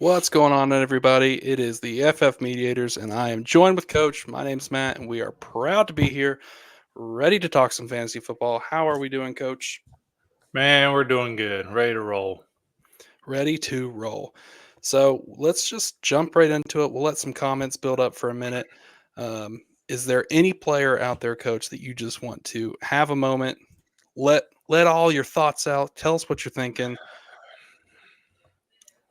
What's going on, everybody? It is the FF Mediators, and I am joined with Coach. My name's Matt, and we are proud to be here, ready to talk some fantasy football. How are we doing, Coach? Man, we're doing good. Ready to roll. Ready to roll. So let's just jump right into it. We'll let some comments build up for a minute. Is there any player out there, Coach, that you just want to have a moment? Let all your thoughts out. Tell us what you're thinking.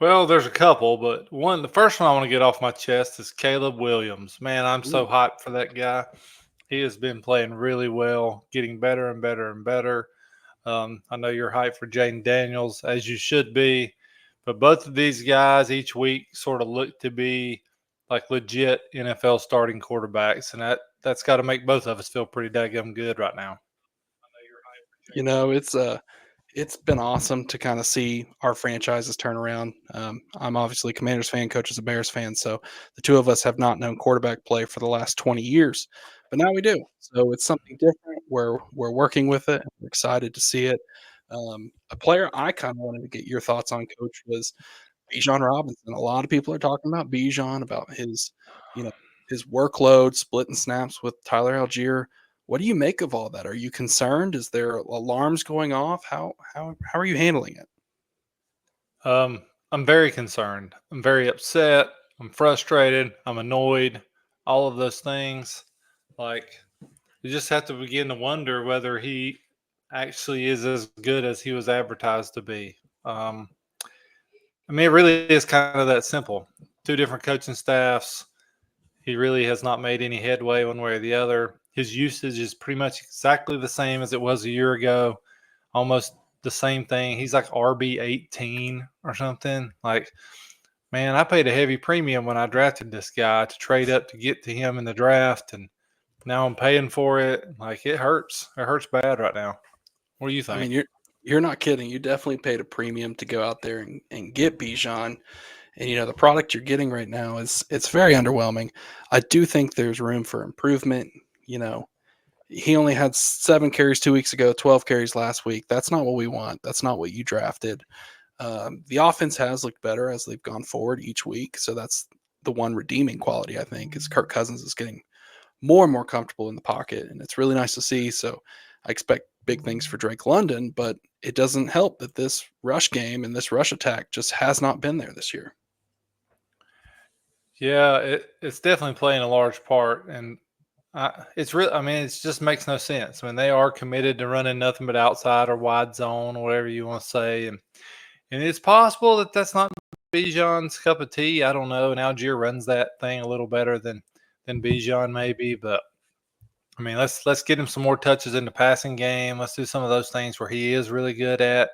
Well, there's a couple, but the first one I want to get off my chest is Caleb Williams. Man, I'm so Ooh. hyped for that guy. He has been playing really well, getting better and better and better. I know you're hyped for Jaden Daniels, as you should be, but both of these guys each week sort of look to be like legit NFL starting quarterbacks, and that's got to make both of us feel pretty daggum good right now. It's been awesome to kind of see our franchises turn around. I'm obviously a Commanders fan, Coach is a Bears fan, so the two of us have not known quarterback play for the last 20 years, but now we do. So it's something different. We're working with it. We're excited to see it. A player I kind of wanted to get your thoughts on, Coach, was Bijan Robinson. A lot of people are talking about Bijan, about you know, his workload, splitting snaps with Tyler Algier. What do you make of all that? Are you concerned? Is there alarms going off? How are you handling it? I'm very concerned. I'm very upset. I'm frustrated. I'm annoyed. All of those things. Like, you just have to begin to wonder whether he actually is as good as he was advertised to be. Um, I mean, it really is kind of that simple. Two different coaching staffs. He really has not made any headway one way or the other. His usage is pretty much exactly the same as it was a year ago, almost the same thing. He's like RB 18 or something. Like, man, I paid a heavy premium when I drafted this guy to trade up to get to him in the draft, and now I'm paying for it. Like, it hurts. It hurts bad right now. What do you I think? mean, you're not kidding. You definitely paid a premium to go out there and get Bijan. And the product you're getting right now is it's very underwhelming. I do think there's room for improvement. You know, he only had 7 carries 2 weeks ago, 12 carries last week. That's not what we want. That's not what you drafted. The offense has looked better as they've gone forward each week. So that's the one redeeming quality, I think, is Kirk Cousins is getting more and more comfortable in the pocket. And it's really nice to see. So I expect big things for Drake London, but it doesn't help that this rush game and this rush attack just has not been there this year. Yeah, it's definitely playing a large part, and it's real. I mean, it just makes no sense. I mean, they are committed to running nothing but outside or wide zone, or whatever you want to say, and it's possible that that's not Bijan's cup of tea. I don't know. And Algier runs that thing a little better than Bijan maybe, but I mean, let's get him some more touches in the passing game. Let's do some of those things where he is really good at.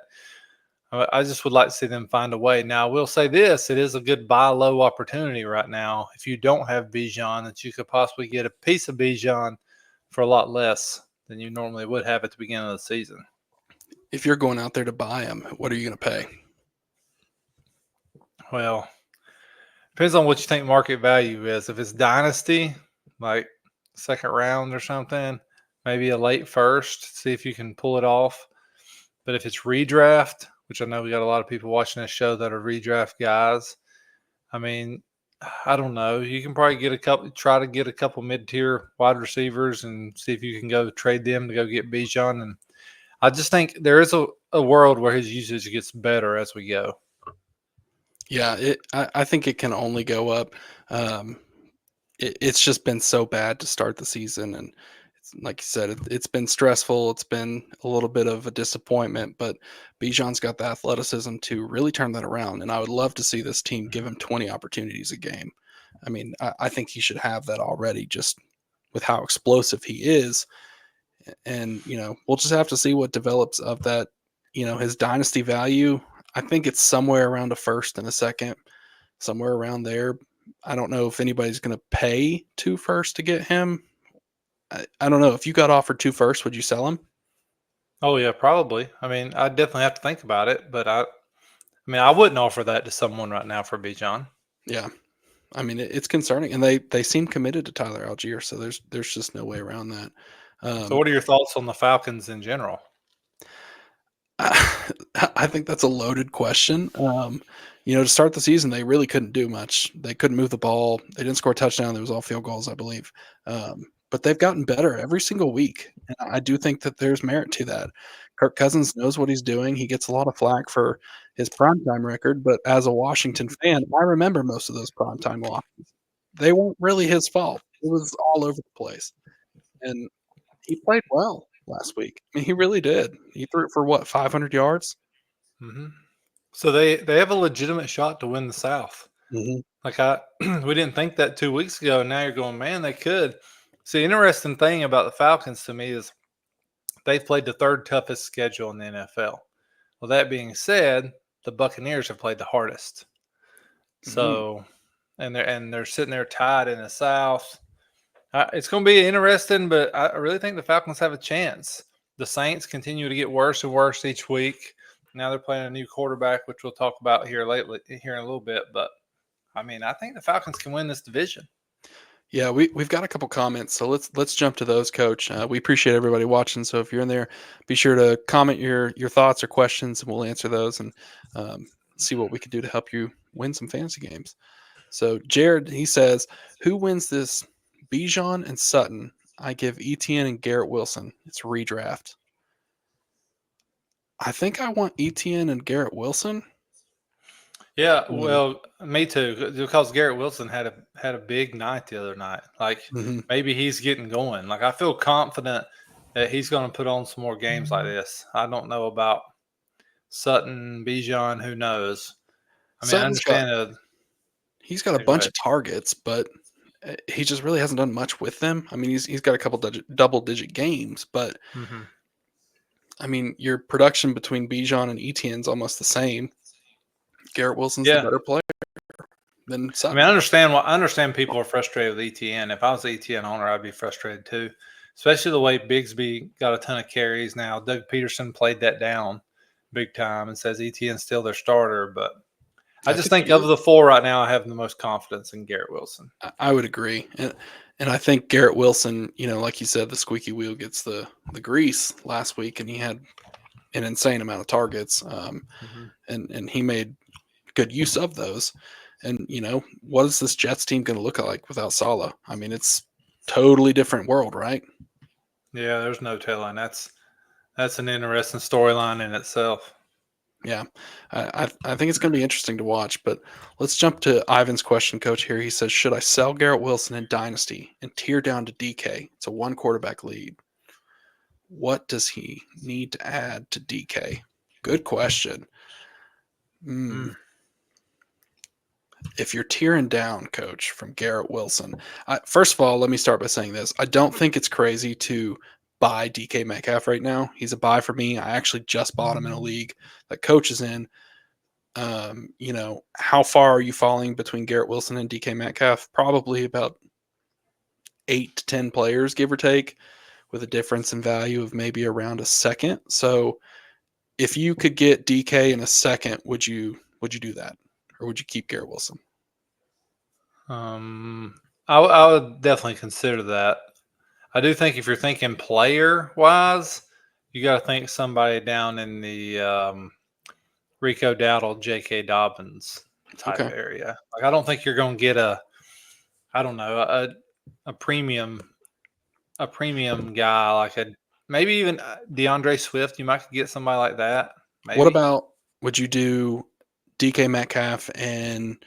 I just would like to see them find a way. Now, I will say this: it is a good buy low opportunity right now. If you don't have Bijan, that you could possibly get a piece of Bijan for a lot less than you normally would have at the beginning of the season. If you're going out there to buy him, what are you going to pay? Well, depends on what you think market value is. If it's dynasty, like second round or something, maybe a late first, see if you can pull it off. But if it's redraft, which I know we got a lot of people watching this show that are redraft guys, I mean, I don't know. You can probably try to get a couple mid-tier wide receivers and see if you can go trade them to go get Bijan. And I just think there is a world where his usage gets better as we go. Yeah, I think it can only go up. Um, it's just been so bad to start the season, and like you said, it's been stressful. It's been a little bit of a disappointment, but Bijan's got the athleticism to really turn that around, and I would love to see this team give him 20 opportunities a game. I mean, I think he should have that already, just with how explosive he is. And we'll just have to see what develops of that. His dynasty value. I think it's somewhere around a first and a second, somewhere around there. I don't know if anybody's going to pay two first to get him. I don't know if you got offered two first, would you sell him? Oh yeah, probably. I mean, I definitely have to think about it, but I mean, I wouldn't offer that to someone right now for Bijan. Yeah, I mean it's concerning, and they seem committed to Tyler Algier, so there's just no way around that. So, Um, what are your thoughts on the Falcons in general? I think that's a loaded question. To start the season, they really couldn't do much. They couldn't move the ball. They didn't score a touchdown. It was all field goals, I believe. But they've gotten better every single week, and I do think that there's merit to that. Kirk Cousins knows what he's doing. He gets a lot of flack for his primetime record, but as a Washington fan, I remember most of those primetime losses. They weren't really his fault. It was all over the place, and he played well last week. I mean, he really did. He threw it for what, 500 yards? Hmm. So they have a legitimate shot to win the South. Mhm. Like we didn't think that 2 weeks ago. And now you're going, man, they could. See, interesting thing about the Falcons to me is they've played the third toughest schedule in the NFL. Well, that being said, the Buccaneers have played the hardest. Mhm. So, and they're sitting there tied in the South. It's going to be interesting, but I really think the Falcons have a chance. The Saints continue to get worse and worse each week. Now they're playing a new quarterback, which we'll talk about here in a little bit. But I mean, I think the Falcons can win this division. Yeah, we've got a couple comments, so let's jump to those, Coach. We appreciate everybody watching. So if you're in there, be sure to comment your thoughts or questions, and we'll answer those and see what we can do to help you win some fantasy games. So Jared, he says, who wins this? Bijan and Sutton. I give ETN and Garrett Wilson. It's redraft. I think I want ETN and Garrett Wilson. Yeah, Um, well, me too. Because Garrett Wilson had a big night the other night. Like mhm. maybe he's getting going. Like I feel confident that he's going to put on some more games like this. I don't know about Sutton, Bijan. Who knows? I mean, I Sutton's got understand. he's got a Go bunch ahead. of targets, but he just really hasn't done much with them. I mean, he's got a couple double digit games, but Hmm. I mean, your production between Bijan and Etienne's almost the same. Garrett Wilson's the Yeah, better player than I mean, I Sutton. understand. I understand people are frustrated with ETN. If I was the ETN owner, I'd be frustrated too, especially the way Bigsby got a ton of carries now. Doug Peterson played that down big time and says ETN's still their starter, but I I just think think he of is. the four right now, I have the most confidence in Garrett Wilson. I would agree, and I think Garrett Wilson, like you said, the squeaky wheel gets the grease last week, and he had an insane amount of targets, Hmm. and he made good use of those. And what is this Jets team going to look like without Salah? I mean, it's totally different world, right? Yeah, there's no telling. That's an interesting storyline in itself. Yeah, I think it's going to be interesting to watch. But let's jump to Ivan's question, Coach. Here he says, should I sell Garrett Wilson in Dynasty and tear down to DK? It's a one quarterback lead. What does he need to add to DK? Good question. Hmm. Mm. If you're tearing down, Coach, from Garrett Wilson, first of all, let me start by saying this. I don't think it's crazy to buy DK Metcalf right now. He's a buy for me. I actually just bought him in a league that Coach is in. How far are you falling between Garrett Wilson and DK Metcalf? Probably about 8 to 10 players, give or take, with a difference in value of maybe around a second. So if you could get DK in a second, would you do that, or would you keep Garrett Wilson? Um, I would definitely consider that. I do think if you're thinking player wise, you got to think somebody down in the Rico Dowdle, J.K. Dobbins type Okay. area. Like I don't think you're going to get I don't know, a premium guy like a maybe even DeAndre Swift. You might get somebody like that. What Maybe about would you do DK Metcalf and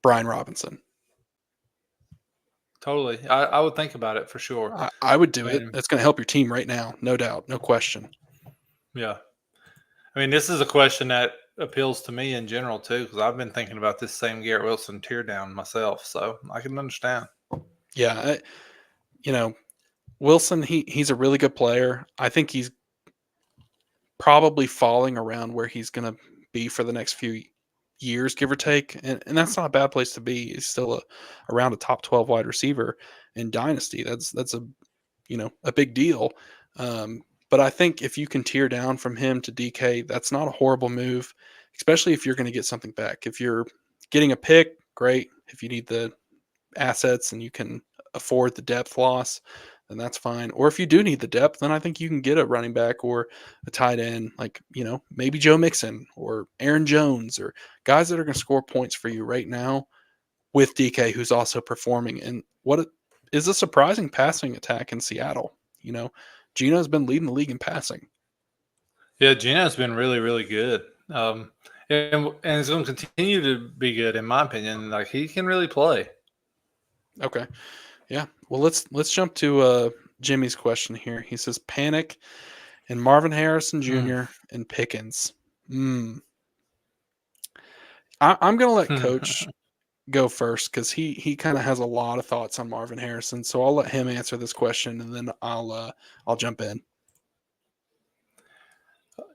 Brian Robinson? totally. I would think about it for sure. I would do it. And That's going to help your team right now, no doubt, no question. yeah, I mean, this is a question that appeals to me in general too, because I've been thinking about this same Garrett Wilson tear down myself, so I can understand. Yeah, you know Wilson. He's a really good player. I think he's probably falling around where he's going to be for the next few years, give or take, and that's not a bad place to be. He's still around a top 12 wide receiver in dynasty. That's a big deal. But I think if you can tear down from him to DK, that's not a horrible move, especially if you're going to get something back. If you're getting a pick, great. If you need the assets and you can afford the depth loss, then that's fine. Or if you do need the depth, then I think you can get a running back or a tight end, like, maybe Joe Mixon or Aaron Jones or guys that are going to score points for you right now with DK, who's also performing. And is a surprising passing attack in Seattle. Gino's been leading the league in passing. Yeah, Gino's been really, really good. And it's going to continue to be good, in my opinion. Like, he can really play. Okay. Yeah. Well, let's jump to Jimmy's question here. He says Panic and Marvin Harrison Jr. and Pickens. I'm gonna let Coach go first because he kind of has a lot of thoughts on Marvin Harrison. So I'll let him answer this question and then I'll jump in.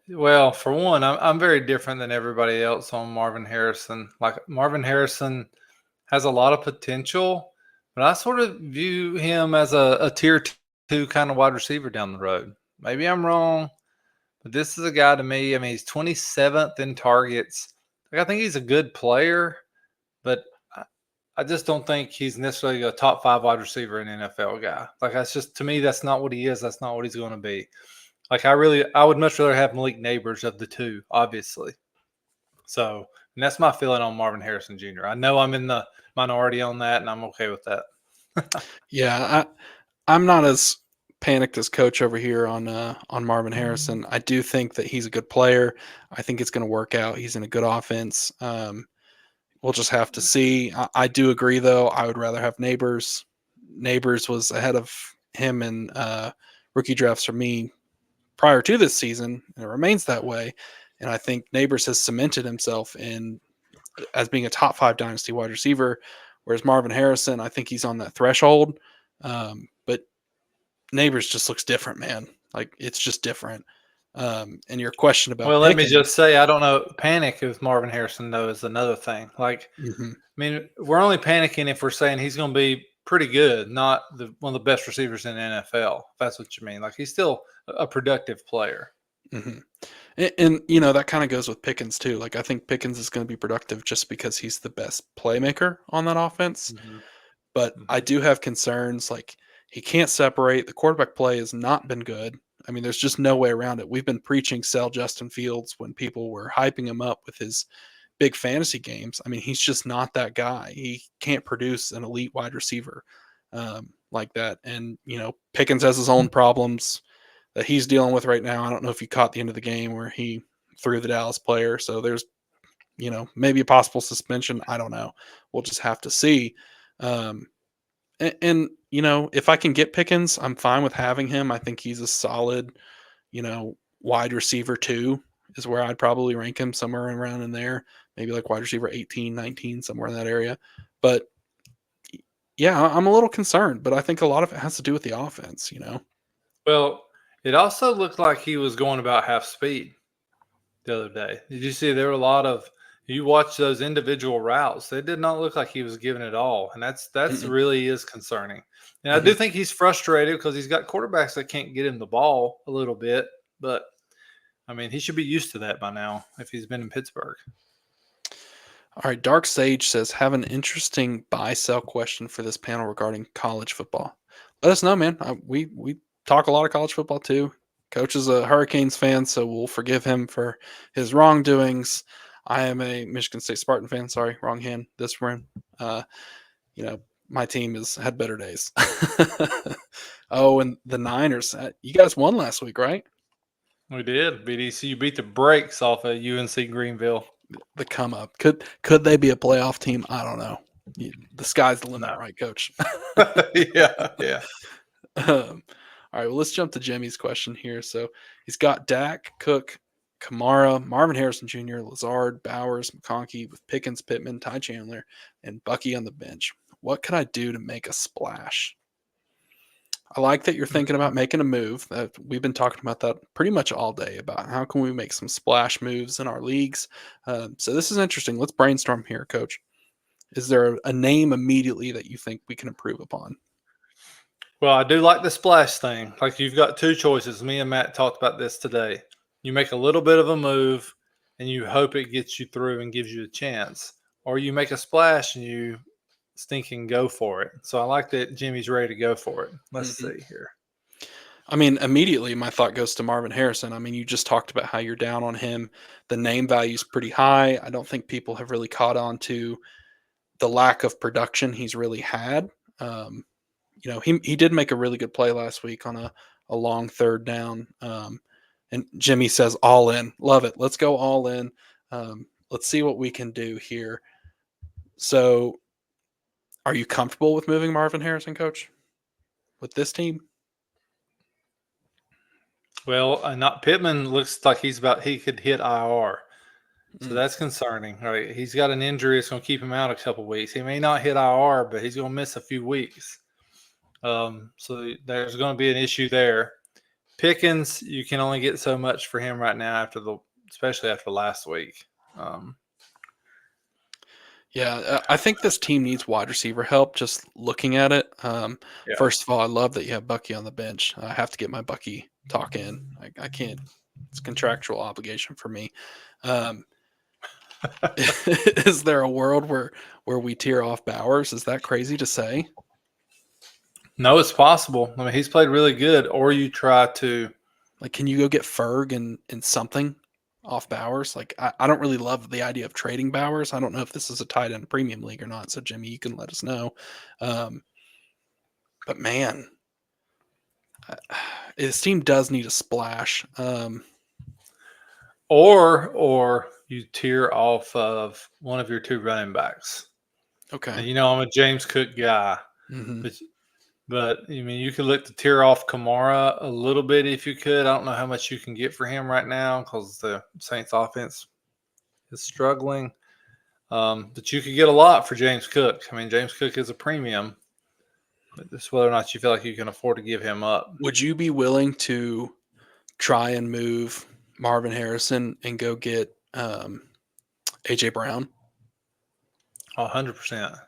Well, for one, I'm very different than everybody else on Marvin Harrison. Like, Marvin Harrison has a lot of potential, but I sort of view him as a tier 2 kind of wide receiver down the road. Maybe I'm wrong, but this is a guy to me. I mean, he's 27th in targets. Like, I think he's a good player, but I just don't think he's necessarily a top 5 wide receiver in NFL guy. Like, that's just, to me, that's not what he is. That's not what he's going to be. Like, I would much rather have Malik Neighbors of the two, obviously. So, and that's my feeling on Marvin Harrison Jr. I know I'm in the minority on that, and I'm okay with that. Yeah, I'm not as panicked as Coach over here on Marvin Harrison. I do think that he's a good player. I think it's going to work out. He's in a good offense. We'll just have to see. I do agree, though. I would rather have Neighbors. Neighbors was ahead of him in rookie drafts for me prior to this season, and it remains that way. And I think Neighbors has cemented himself as being a top 5 dynasty wide receiver, whereas Marvin Harrison, I think he's on that threshold. But Neighbors just looks different, man. Like, it's just different. And your question about Well, let me Pickens, just say, I don't know. Panic with Marvin Harrison, though, is another thing. Like, mm-hmm. I mean, we're only panicking if we're saying he's going to be pretty good, not one of the best receivers in the NFL. If that's what you mean. Like, he's still a productive player. Mm-hmm. And that kind of goes with Pickens too. Like, I think Pickens is going to be productive just because he's the best playmaker on that offense. Mm-hmm. But I do have concerns. Like, he can't separate. The quarterback play has not been good. I mean, there's just no way around it. We've been preaching sell Justin Fields when people were hyping him up with his big fantasy games. I mean, he's just not that guy. He can't produce an elite wide receiver like that. And, Pickens has his own problems that he's dealing with right now. I don't know if you caught the end of the game where he threw the Dallas player. So there's, maybe a possible suspension. I don't know. We'll just have to see. And if I can get Pickens, I'm fine with having him. I think he's a solid, wide receiver 2 is where I'd probably rank him, somewhere around in there, maybe like wide receiver 18, 19, somewhere in that area. But yeah, I'm a little concerned, but I think a lot of it has to do with the offense, Well, it also looked like he was going about half speed the other day. Did you see there were a lot of you watch those individual routes? They did not look like he was giving it all, and that's Mm-mm. really is concerning. And I do think he's frustrated because he's got quarterbacks that can't get him the ball a little bit. But I mean, he should be used to that by now if he's been in Pittsburgh. All right, Dark Sage says, have an interesting buy-sell question for this panel regarding college football. Let us know, man. We talk a lot of college football too. Coach is a Hurricanes fan, so we'll forgive him for his wrongdoings. I am a Michigan State Spartan fan. Sorry, wrong hand. This room. My team has had better days. Oh, and the Niners. You guys won last week, right? We did. BDC beat the brakes off of UNC Greenville. The come up. Could they be a playoff team? I don't know. The sky's the limit, right, Coach? Yeah. All right, well, let's jump to Jimmy's question here. So he's got Dak, Cook, Kamara, Marvin Harrison Jr., Lazard, Bowers, McConkey with Pickens, Pittman, Ty Chandler, and Bucky on the bench. What could I do to make a splash? I like that you're thinking about making a move. We've been talking about that pretty much all day about how can we make some splash moves in our leagues. So this is interesting. Let's brainstorm here, Coach. Is there a name immediately that you think we can improve upon? Well, I do like the splash thing. Like, you've got 2 choices. Me and Matt talked about this today. You make a little bit of a move and you hope it gets you through and gives you a chance. Or you make a splash and you stinking go for it. So I like that Jimmy's ready to go for it. Let's Mhm. see here. I mean, immediately my thought goes to Marvin Harrison. I mean, you just talked about how you're down on him. The name value is pretty high. I don't think people have really caught on to the lack of production he's really had. Um, he did make a really good play last week on a long third down. And Jimmy says all in. Love it. Let's go all in. Let's see what we can do here. So, are you comfortable with moving Marvin Harrison, coach, with this team? Well, not Pittman looks like he could hit IR. So Mm. that's concerning. All right. He's got an injury that's going to keep him out a couple weeks. He may not hit IR, but he's going to miss a few weeks. So there's going to be an issue there. Pickens, you can only get so much for him right now especially after last week. Yeah, I think this team needs wide receiver help. Just looking at it, Yeah. first of all, I love that you have Bucky on the bench. I have to get my Bucky talk in. I can't. It's a contractual obligation for me. Um, is there a world where we tear off Bowers? Is that crazy to say? No, it's possible. I mean, he's played really good. Or you try to. Like, can you go get Ferg and something off Bowers? Like, I don't really love the idea of trading Bowers. I don't know if this is a tight end premium league or not. So, Jimmy, you can let us know. But man, this team does need a splash. Or you tear off of one of your two running backs. Okay. And, I'm a James Cook guy. Mm-hmm. But I mean, you could look to tear off Kamara a little bit if you could. I don't know how much you can get for him right now because the Saints offense is struggling. But you could get a lot for James Cook. I mean, James Cook is a premium. But it's whether or not you feel like you can afford to give him up. Would you be willing to try and move Marvin Harrison and go get AJ Brown? 100%.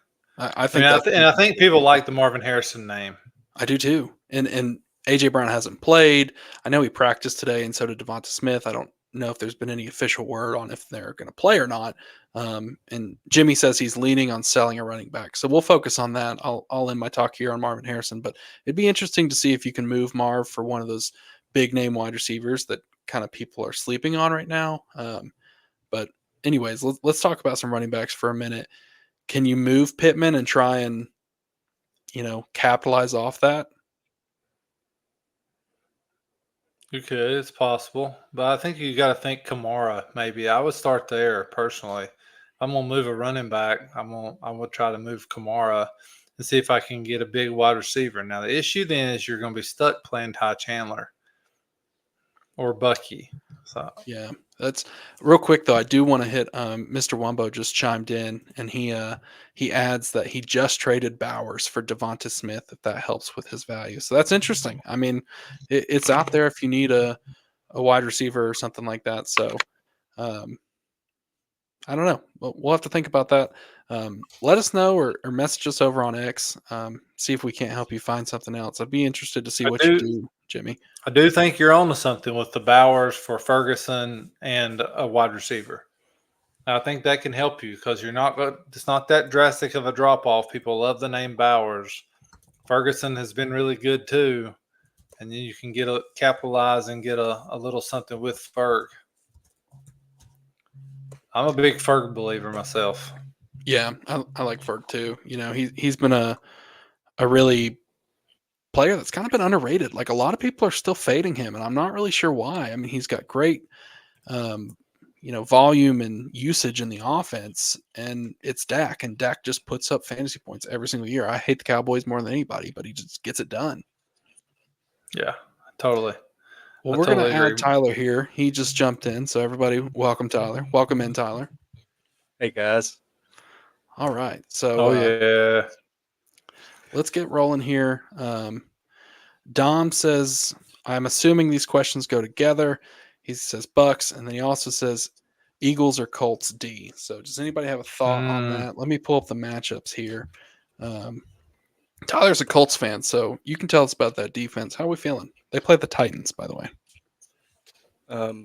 I think I think people like the Marvin Harrison name. I do too. And AJ Brown hasn't played. I know he practiced today, and so did Devonta Smith. I don't know if there's been any official word on if they're going to play or not. And Jimmy says he's leaning on selling a running back, so we'll focus on that. I'll end my talk here on Marvin Harrison, but it'd be interesting to see if you can move Marv for one of those big name wide receivers that kind of people are sleeping on right now. But anyways, let's talk about some running backs for a minute. Can you move Pittman and try and capitalize off that? You could. It's possible. But I think you got to think Kamara, maybe. I would start there personally. I'm going to move a running back. I'm going to try to move Kamara and see if I can get a big wide receiver. Now, the issue then is you're going to be stuck playing Ty Chandler or Bucky. So Yeah, that's real quick though. I do want to hit Mr. Wumbo just chimed in, and he adds that he just traded Bowers for Devonta Smith if that helps with his value. So that's interesting. I mean, it's out there if you need a wide receiver or something like that. So um, I don't know. We'll have to think about that. Let us know or message us over on X. See if we can't help you find something else. I'd be interested to see what you do, Jimmy. I do think you're on to something with the Bowers for Ferguson and a wide receiver. I think that can help you because it's not that drastic of a drop off. People love the name Bowers. Ferguson has been really good too. And then you can capitalize and get a little something with Ferg. I'm a big Ferg believer myself. Yeah, I like Ferg too. He's been a really player that's kind of been underrated. Like a lot of people are still fading him, and I'm not really sure why. I mean, he's got great, volume and usage in the offense, and it's Dak, and Dak just puts up fantasy points every single year. I hate the Cowboys more than anybody, but he just gets it done. Yeah, totally. Well, we're going to add Tyler here. He just jumped in, so everybody, welcome Tyler. Welcome in, Tyler. Hey guys. All right, so yeah. Let's get rolling here. Dom says, I'm assuming these questions go together. He says Bucks, and then he also says Eagles or Colts D. So does anybody have a thought on that? Let me pull up the matchups here. Tyler's a Colts fan, so you can tell us about that defense. How are we feeling? They play the Titans, by the way.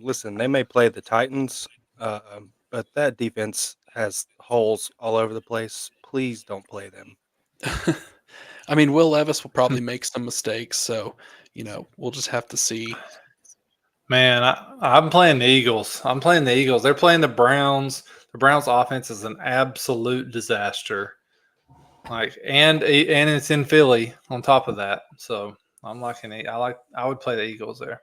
Listen, they may play the Titans, but that defense has holes all over the place. please don't play them. I mean, Will Levis will probably make some mistakes, so we'll just have to see. Man, I'm playing the Eagles. I'm playing the Eagles. They're playing the Browns. The Browns' offense is an absolute disaster. And it's in Philly on top of that. So I'm liking it. I would play the Eagles there.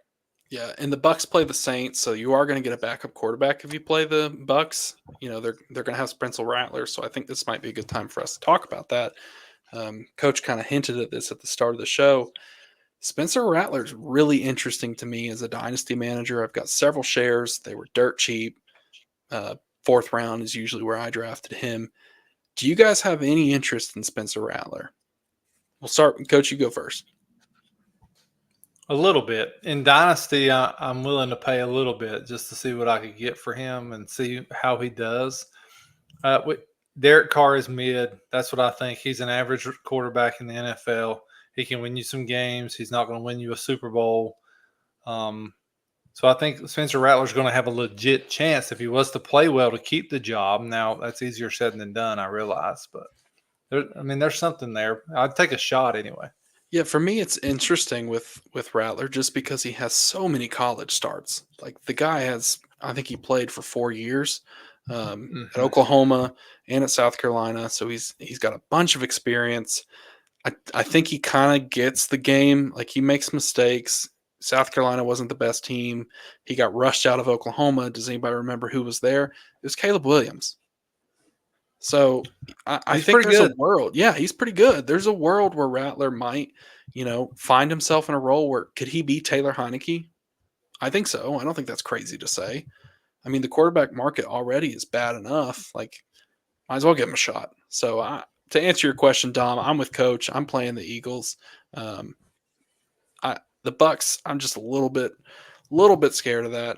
Yeah, and the Bucks play the Saints, so you are going to get a backup quarterback if you play the Bucks. They're going to have Spencer Rattler, so I think this might be a good time for us to talk about that. Coach kind of hinted at this at the start of the show. Spencer Rattler's really interesting to me as a dynasty manager. I've got several shares. They were dirt cheap. Fourth round is usually where I drafted him. Do you guys have any interest in Spencer Rattler? We'll start, Coach, you go first. A little bit. In Dynasty, I'm willing to pay a little bit just to see what I could get for him and see how he does. Derek Carr is mid. That's what I think. He's an average quarterback in the NFL. He can win you some games. He's not going to win you a Super Bowl. So I think Spencer Rattler's going to have a legit chance if he was to play well to keep the job. Now, that's easier said than done, I realize. But, there's something there. I'd take a shot anyway. Yeah, for me, it's interesting with Rattler just because he has so many college starts. Like the guy has, I think he played for 4 years at Oklahoma and at South Carolina, so he's got a bunch of experience. I think he kind of gets the game. Like he makes mistakes. South Carolina wasn't the best team. He got rushed out of Oklahoma. Does anybody remember who was there? It was Caleb Williams. So I think there's a world. Yeah, he's pretty good. There's a world where Rattler might, find himself in a role where could he be Taylor Heineke? I think so. I don't think that's crazy to say. I mean, the quarterback market already is bad enough. Like, might as well give him a shot. So to answer your question, Dom, I'm with Coach. I'm playing the Eagles. The Bucks, I'm just a little bit scared of that.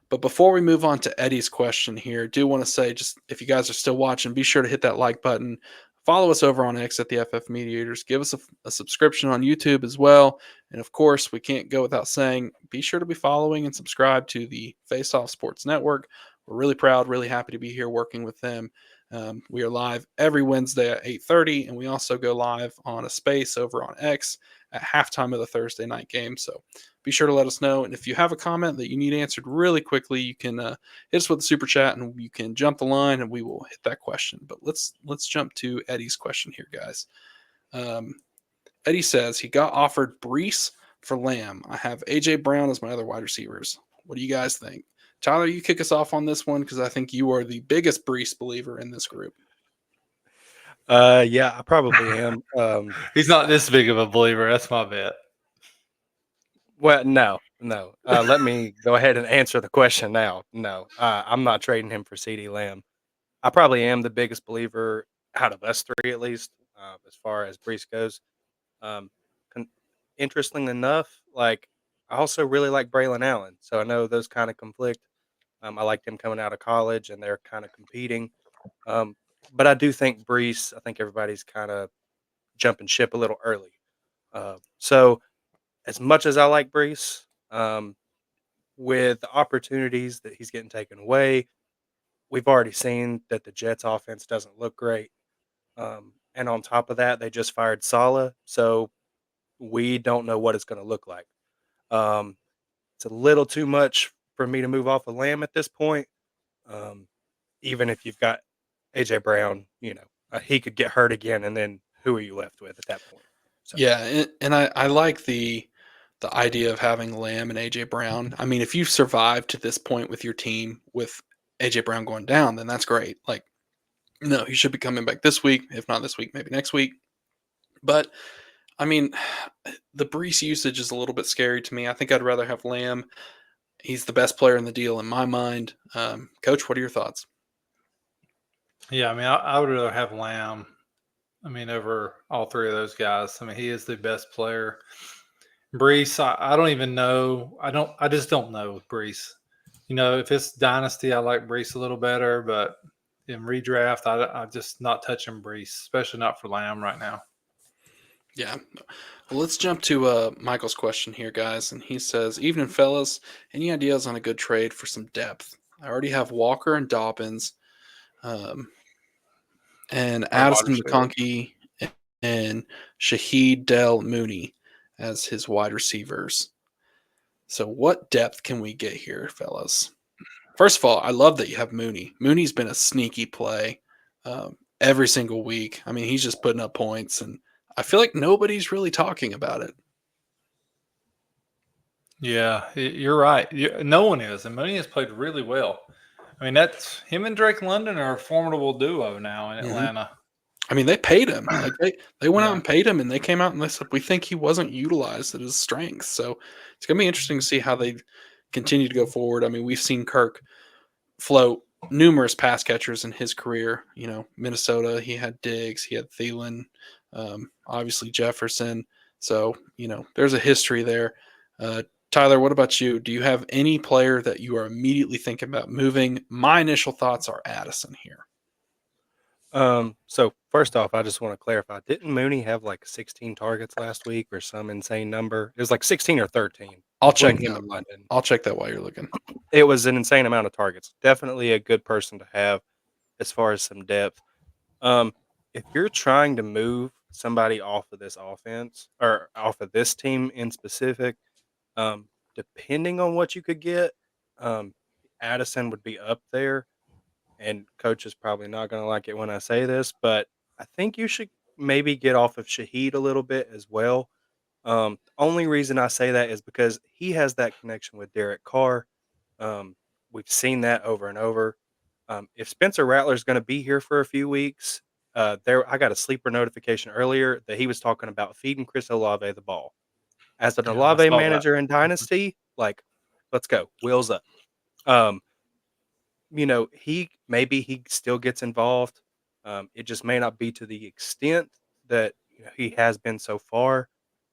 But before we move on to Eddie's question here, I do want to say, just if you guys are still watching, be sure to hit that like button. Follow us over on X at the FF Mediators. Give us a subscription on YouTube as well. And of course, we can't go without saying, be sure to be following and subscribe to the Face Off Sports Network. We're really proud, really happy to be here working with them. We are live every Wednesday at 8:30, and we also go live on a space over on X at halftime of the Thursday night game. So be sure to let us know. And if you have a comment that you need answered really quickly, you can hit us with a super chat and you can jump the line and we will hit that question. But let's jump to Eddie's question here, guys. Eddie says he got offered Breece for Lamb. I have AJ Brown as my other wide receivers. What do you guys think? Tyler, you kick us off on this one because I think you are the biggest Breece believer in this group. Yeah, I probably am. He's not this big of a believer. That's my bet. Well, no. Let me go ahead and answer the question now. No, I'm not trading him for CeeDee Lamb. I probably am the biggest believer out of us three, at least, as far as Breece goes. Interesting enough, I also really like Braylon Allen, so I know those kind of conflict. I liked him coming out of college, and they're kind of competing. But I do think Breece, I think everybody's kind of jumping ship a little early. So as much as I like Breece, with the opportunities that he's getting taken away, we've already seen that the Jets offense doesn't look great. And on top of that, they just fired Saleh. So we don't know what it's going to look like. It's a little too much for me to move off of Lamb at this point. Even if you've got AJ Brown, he could get hurt again, and then who are you left with at that point? So. Yeah, and I like the idea of having Lamb and AJ Brown. I mean, if you've survived to this point with your team with AJ Brown going down, then that's great. No, he should be coming back this week. If not this week, maybe next week. But I mean, the Breece usage is a little bit scary to me. I think I'd rather have Lamb. He's the best player in the deal in my mind. Coach, what are your thoughts? Yeah, I would rather have Lamb. Over all three of those guys. He is the best player. Breece, I don't even know. I just don't know with Breece. If it's Dynasty, I like Breece a little better, but in redraft, I'm just not touching Breece, especially not for Lamb right now. Yeah. Well, let's jump to Michael's question here, guys. And he says, evening, fellas. Any ideas on a good trade for some depth? I already have Walker and Dobbins. and Our wide Addison receiver. McConkey and Shaheed Del Mooney as his wide receivers. So what depth can we get here, fellas? First of all, I love that you have Mooney. Mooney's been a sneaky play every single week. I mean, he's just putting up points, and I feel like nobody's really talking about it. Yeah, you're right. No one is, and Mooney has played really well. I mean, that's him and Drake London are a formidable duo now in Mhm. Atlanta. I mean, they paid him. Like they went out Yeah. and paid him, and they came out and they said we think he wasn't utilized at his strengths. So it's gonna be interesting to see how they continue to go forward. I mean, we've seen Kirk float numerous pass catchers in his career. You know, Minnesota, he had Diggs, he had Thielen, obviously Jefferson. So you know, there's a history there. Tyler, what about you? Do you have any player that you are immediately thinking about moving? My initial thoughts are Addison here. So first off, I just want to clarify: didn't Mooney have like 16 targets last week or some insane number? It was like 16 or 13 I'll between check him that. and London. I'll check that while you're looking. It was an insane amount of targets. Definitely a good person to have as far as some depth. Um, if you're trying to move somebody off of this offense or off of this team in specific, depending on what you could get, um, Addison would be up there. And coach is probably not going to like it when I say this, but I think you should maybe get off of Shaheed a little bit as well. Only reason I say that is because he has that connection with Derek Carr. Um, we've seen that over and over. If Spencer Rattler is going to be here for a few weeks, I got a sleeper notification earlier that he was talking about feeding Chris Olave the ball. As an Yeah, I Olave saw that. manager in Dynasty, like, let's go, wheels up. Um, he still gets involved. It just may not be to the extent that he has been so far.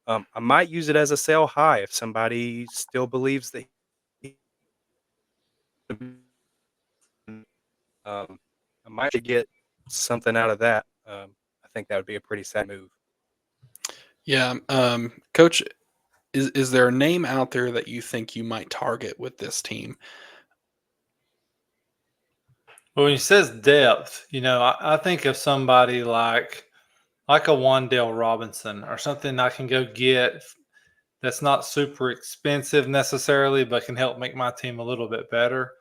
I might use it as a sell high if somebody still believes that. He, I might get something out of that. I think that would be a pretty sad move. Yeah, Coach, is there a name out there that you think you might target with this team? Well, when he says depth, I think of somebody like a Wandale Robinson or something I can go get that's not super expensive necessarily, but can help make my team a little bit better.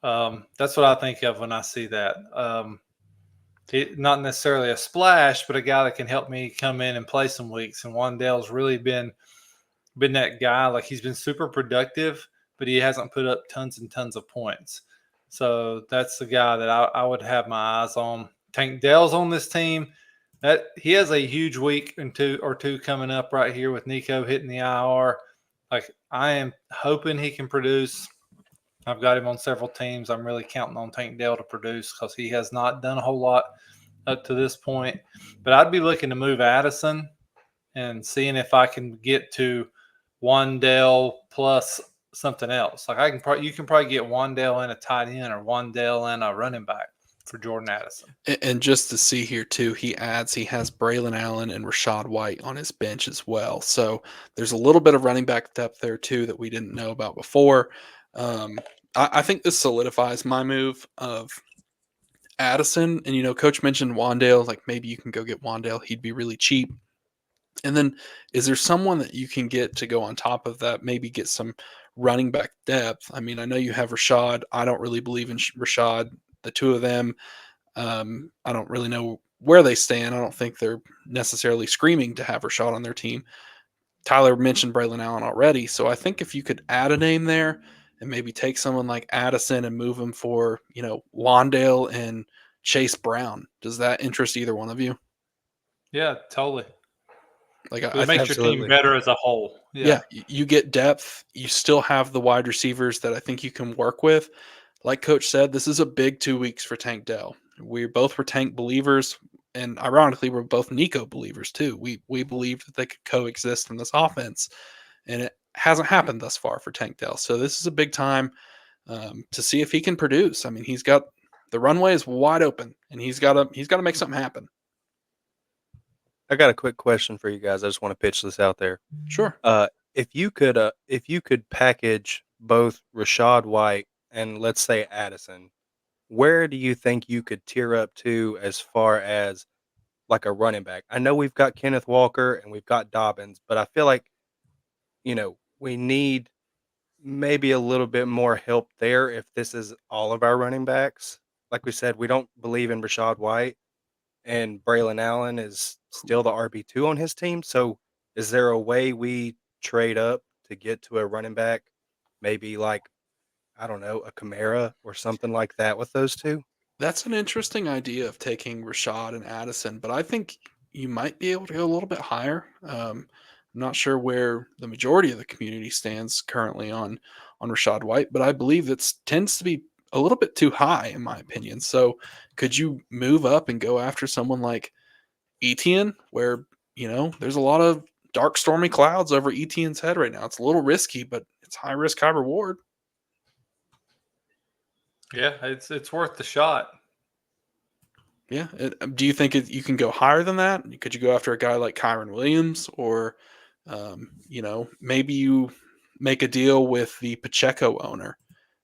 That's what I think of when I see that. Not necessarily a splash, but a guy that can help me come in and play some weeks. And Wandale's really been that guy. Like he's been super productive, but he hasn't put up tons and tons of points. So that's the guy that I would have my eyes on. Tank Dell's on this team. That he has a huge week and two coming up right here with Nico hitting the IR. Like I am hoping he can produce. I've got him on several teams. I'm really counting on Tank Dell to produce because he has not done a whole lot up to this point. But I'd be looking to move Addison and seeing if I can get to Wandale plus something else. Like you can probably get Wandale and a tight end or Wandale and a running back for Jordan Addison. And just to see here too, he has Braylon Allen and Rashad White on his bench as well. So there's a little bit of running back depth there too that we didn't know about before. I think this solidifies my move of Addison. And Coach mentioned Wandale. Like maybe you can go get Wandale. He'd be really cheap. And then is there someone that you can get to go on top of that? Maybe get some running back depth. I mean, I know you have Rashad. I don't really believe in Rashad. The two of them, I don't really know where they stand. I don't think they're necessarily screaming to have Rashad on their team. Tyler mentioned Braylon Allen already. So I think if you could add a name there and maybe take someone like Addison and move him for, Wandale and Chase Brown, does that interest either one of you? Yeah, totally. Like It I makes think, your team better as a whole. yeah, you get depth. You still have the wide receivers that I think you can work with. Like Coach said, this is a big 2 weeks for Tank Dell. We both were Tank believers, and ironically, we're both Nico believers too. We believed that they could coexist in this offense, and it hasn't happened thus far for Tank Dell. So this is a big time to see if he can produce. I mean, he's got the runway is wide open, and he's got to make something happen. I got a quick question for you guys. I just want to pitch this out there. Sure. If you could package both Rashad White and let's say Addison where do you think you could tier up to as far as like a running back? I know we've got Kenneth Walker and we've got Dobbins, but I feel like, we need maybe a little bit more help there if this is all of our running backs. Like we said, we don't believe in Rashad White, and Braylon Allen is still the RB2 on his team. So, is there a way we trade up to get to a running back? Maybe like, I don't know, a Kamara or something like that with those two? That's an interesting idea of taking Rashad and Addison, but I think you might be able to go a little bit higher. I'm not sure where the majority of the community stands currently on Rashad White, but I believe it tends to be a little bit too high in my opinion. So could you move up and go after someone like Etienne, where there's a lot of dark stormy clouds over Etienne's head right now? It's a little risky, but it's high risk, high reward. Yeah, it's worth the shot. Yeah. Do you think you can go higher than that? Could you go after a guy like Kyron Williams, or maybe you make a deal with the Pacheco owner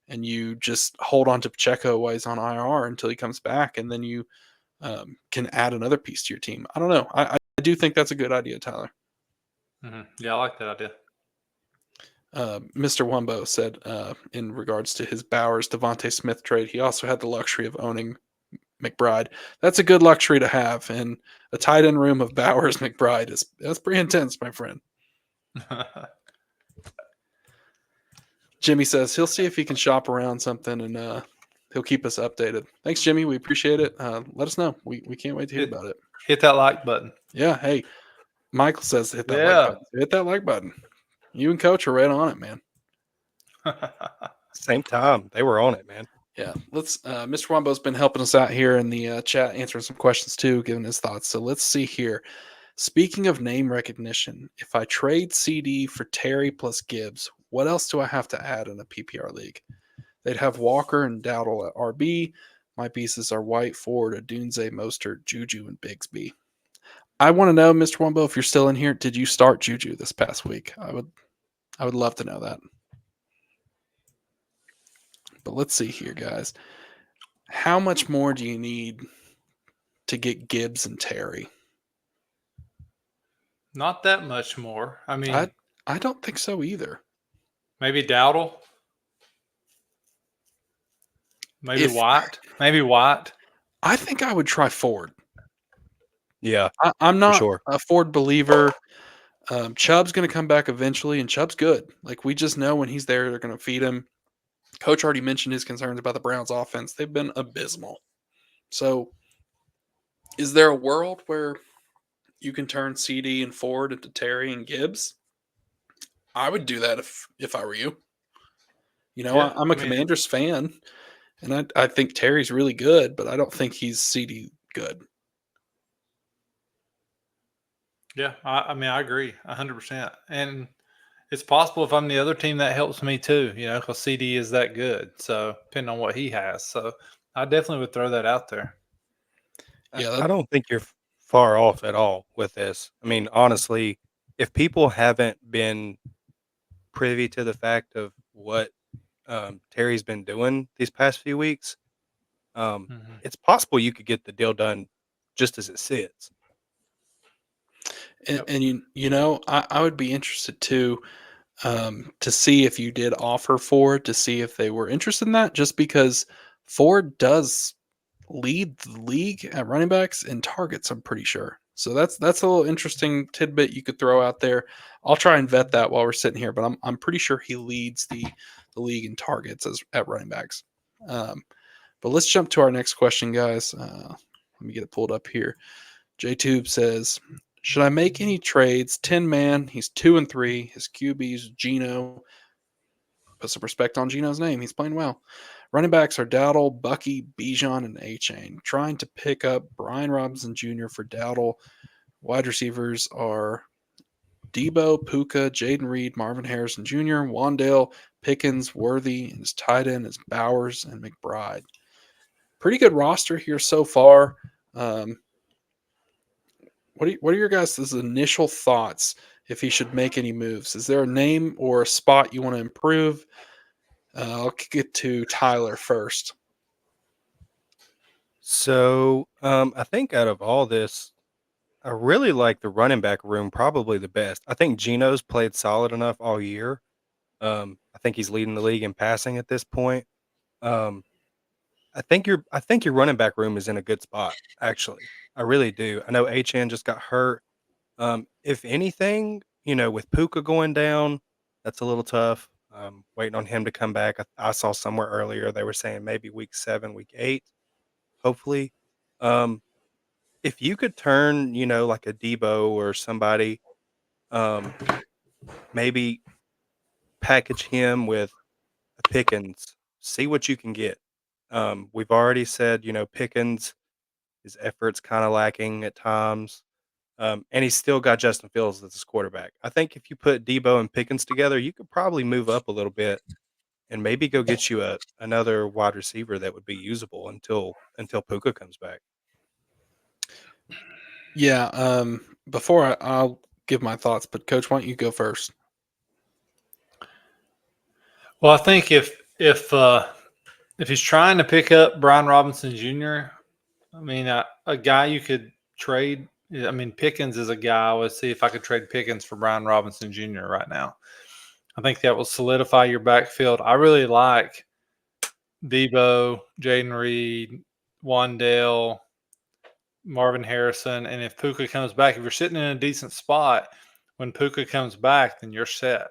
and you just hold on to Pacheco while he's on IR until he comes back, and then you can add another piece to your team. I don't know. I do think that's a good idea, Tyler. Yeah, I like that idea. Mr. Wumbo said in regards to his Bowers Devontae Smith trade, he also had the luxury of owning McBride. That's a good luxury to have, and a tight end room of Bowers McBride that's pretty intense, my friend. Jimmy says he'll see if he can shop around something, and he'll keep us updated. Thanks, Jimmy. We appreciate it. Let us know. We can't wait to hear about it. Hit that like button. Yeah. Hey, Michael says hit that like Yeah. button. Hit that like button. You and Coach are right on it, man. Same time. They were on it, man. Yeah, let's. Mr. Wombo's been helping us out here in the chat, answering some questions too, giving his thoughts. So let's see here. Speaking of name recognition, if I trade CD for Terry plus Gibbs, what else do I have to add in a PPR league? They'd have Walker and Dowdle at RB. My pieces are White, Ford, Adunze, Mostert, Juju, and Bigsby. I want to know, Mr. Wombo, if you're still in here, did you start Juju this past week? I would love to know that. But let's see here, guys. How much more do you need to get Gibbs and Terry? Not that much more. I mean, I don't think so either. maybe Dowdle. Maybe If- White. Maybe White. I think I would try Ford. Yeah, I'm not sure. a Ford believer. Chubb's going to come back eventually, and Chubb's good. Like, we just know when he's there, they're going to feed him. Coach already mentioned his concerns about the Browns' offense. They've been abysmal. So, is there a world where you can turn CD and Ford into Terry and Gibbs? I would do that if I were you. Yeah, I'm a Commanders fan, and I think Terry's really good, but I don't think he's CD good. Yeah, I mean, I agree 100%. And it's possible if I'm the other team that helps me too, because CD is that good. So depending on what he has. So I definitely would throw that out there. Yeah, I don't think you're far off at all with this. I mean, honestly, if people haven't been privy to the fact of what Terry's been doing these past few weeks, it's possible you could get the deal done just as it sits. And I would be interested too, to see if you did offer Ford, to see if they were interested in that, just because Ford does lead the league at running backs in targets, I'm pretty sure. So that's a little interesting tidbit you could throw out there. I'll try and vet that while we're sitting here, but I'm pretty sure he leads the league in targets at running backs. But let's jump to our next question, guys. Let me get it pulled up here. JTube says, should I make any trades? 10-man, he's 2-3. His QB's Geno. Put some respect on Geno's name. He's playing well. Running backs are Dowdle, Bucky, Bijan, and A-Chain. Trying to pick up Brian Robinson Jr. for Dowdle. Wide receivers are Debo, Puka, Jaden Reed, Marvin Harrison Jr., Wandale, Pickens, Worthy, and his tight end is Bowers and McBride. Pretty good roster here so far. What are your guys' initial thoughts if he should make any moves? Is there a name or a spot you want to improve? I'll kick it to Tyler first. So I think out of all this, I really like the running back room probably the best. I think Geno's played solid enough all year. I think he's leading the league in passing at this point. Um, I think your running back room is in a good spot, actually. I really do. I know HN just got hurt. If anything, with Puka going down, that's a little tough. Waiting on him to come back. I saw somewhere earlier they were saying maybe week 7, week 8, hopefully. Um, if you could turn, like a Debo or somebody, um, maybe package him with a Pickens, see what you can get. We've already said, Pickens, his effort's kind of lacking at times. And he's still got Justin Fields as his quarterback. I think if you put Debo and Pickens together, you could probably move up a little bit and maybe go get you another wide receiver that would be usable until Puka comes back. Yeah. Before I'll give my thoughts, but Coach, why don't you go first? Well, I think if he's trying to pick up Brian Robinson Jr., I mean, a guy you could trade. I mean, Pickens is a guy. I would see if I could trade Pickens for Brian Robinson Jr. right now. I think that will solidify your backfield. I really like Debo, Jaden Reed, Wandale, Marvin Harrison, and if Puka comes back, if you're sitting in a decent spot when Puka comes back, then you're set.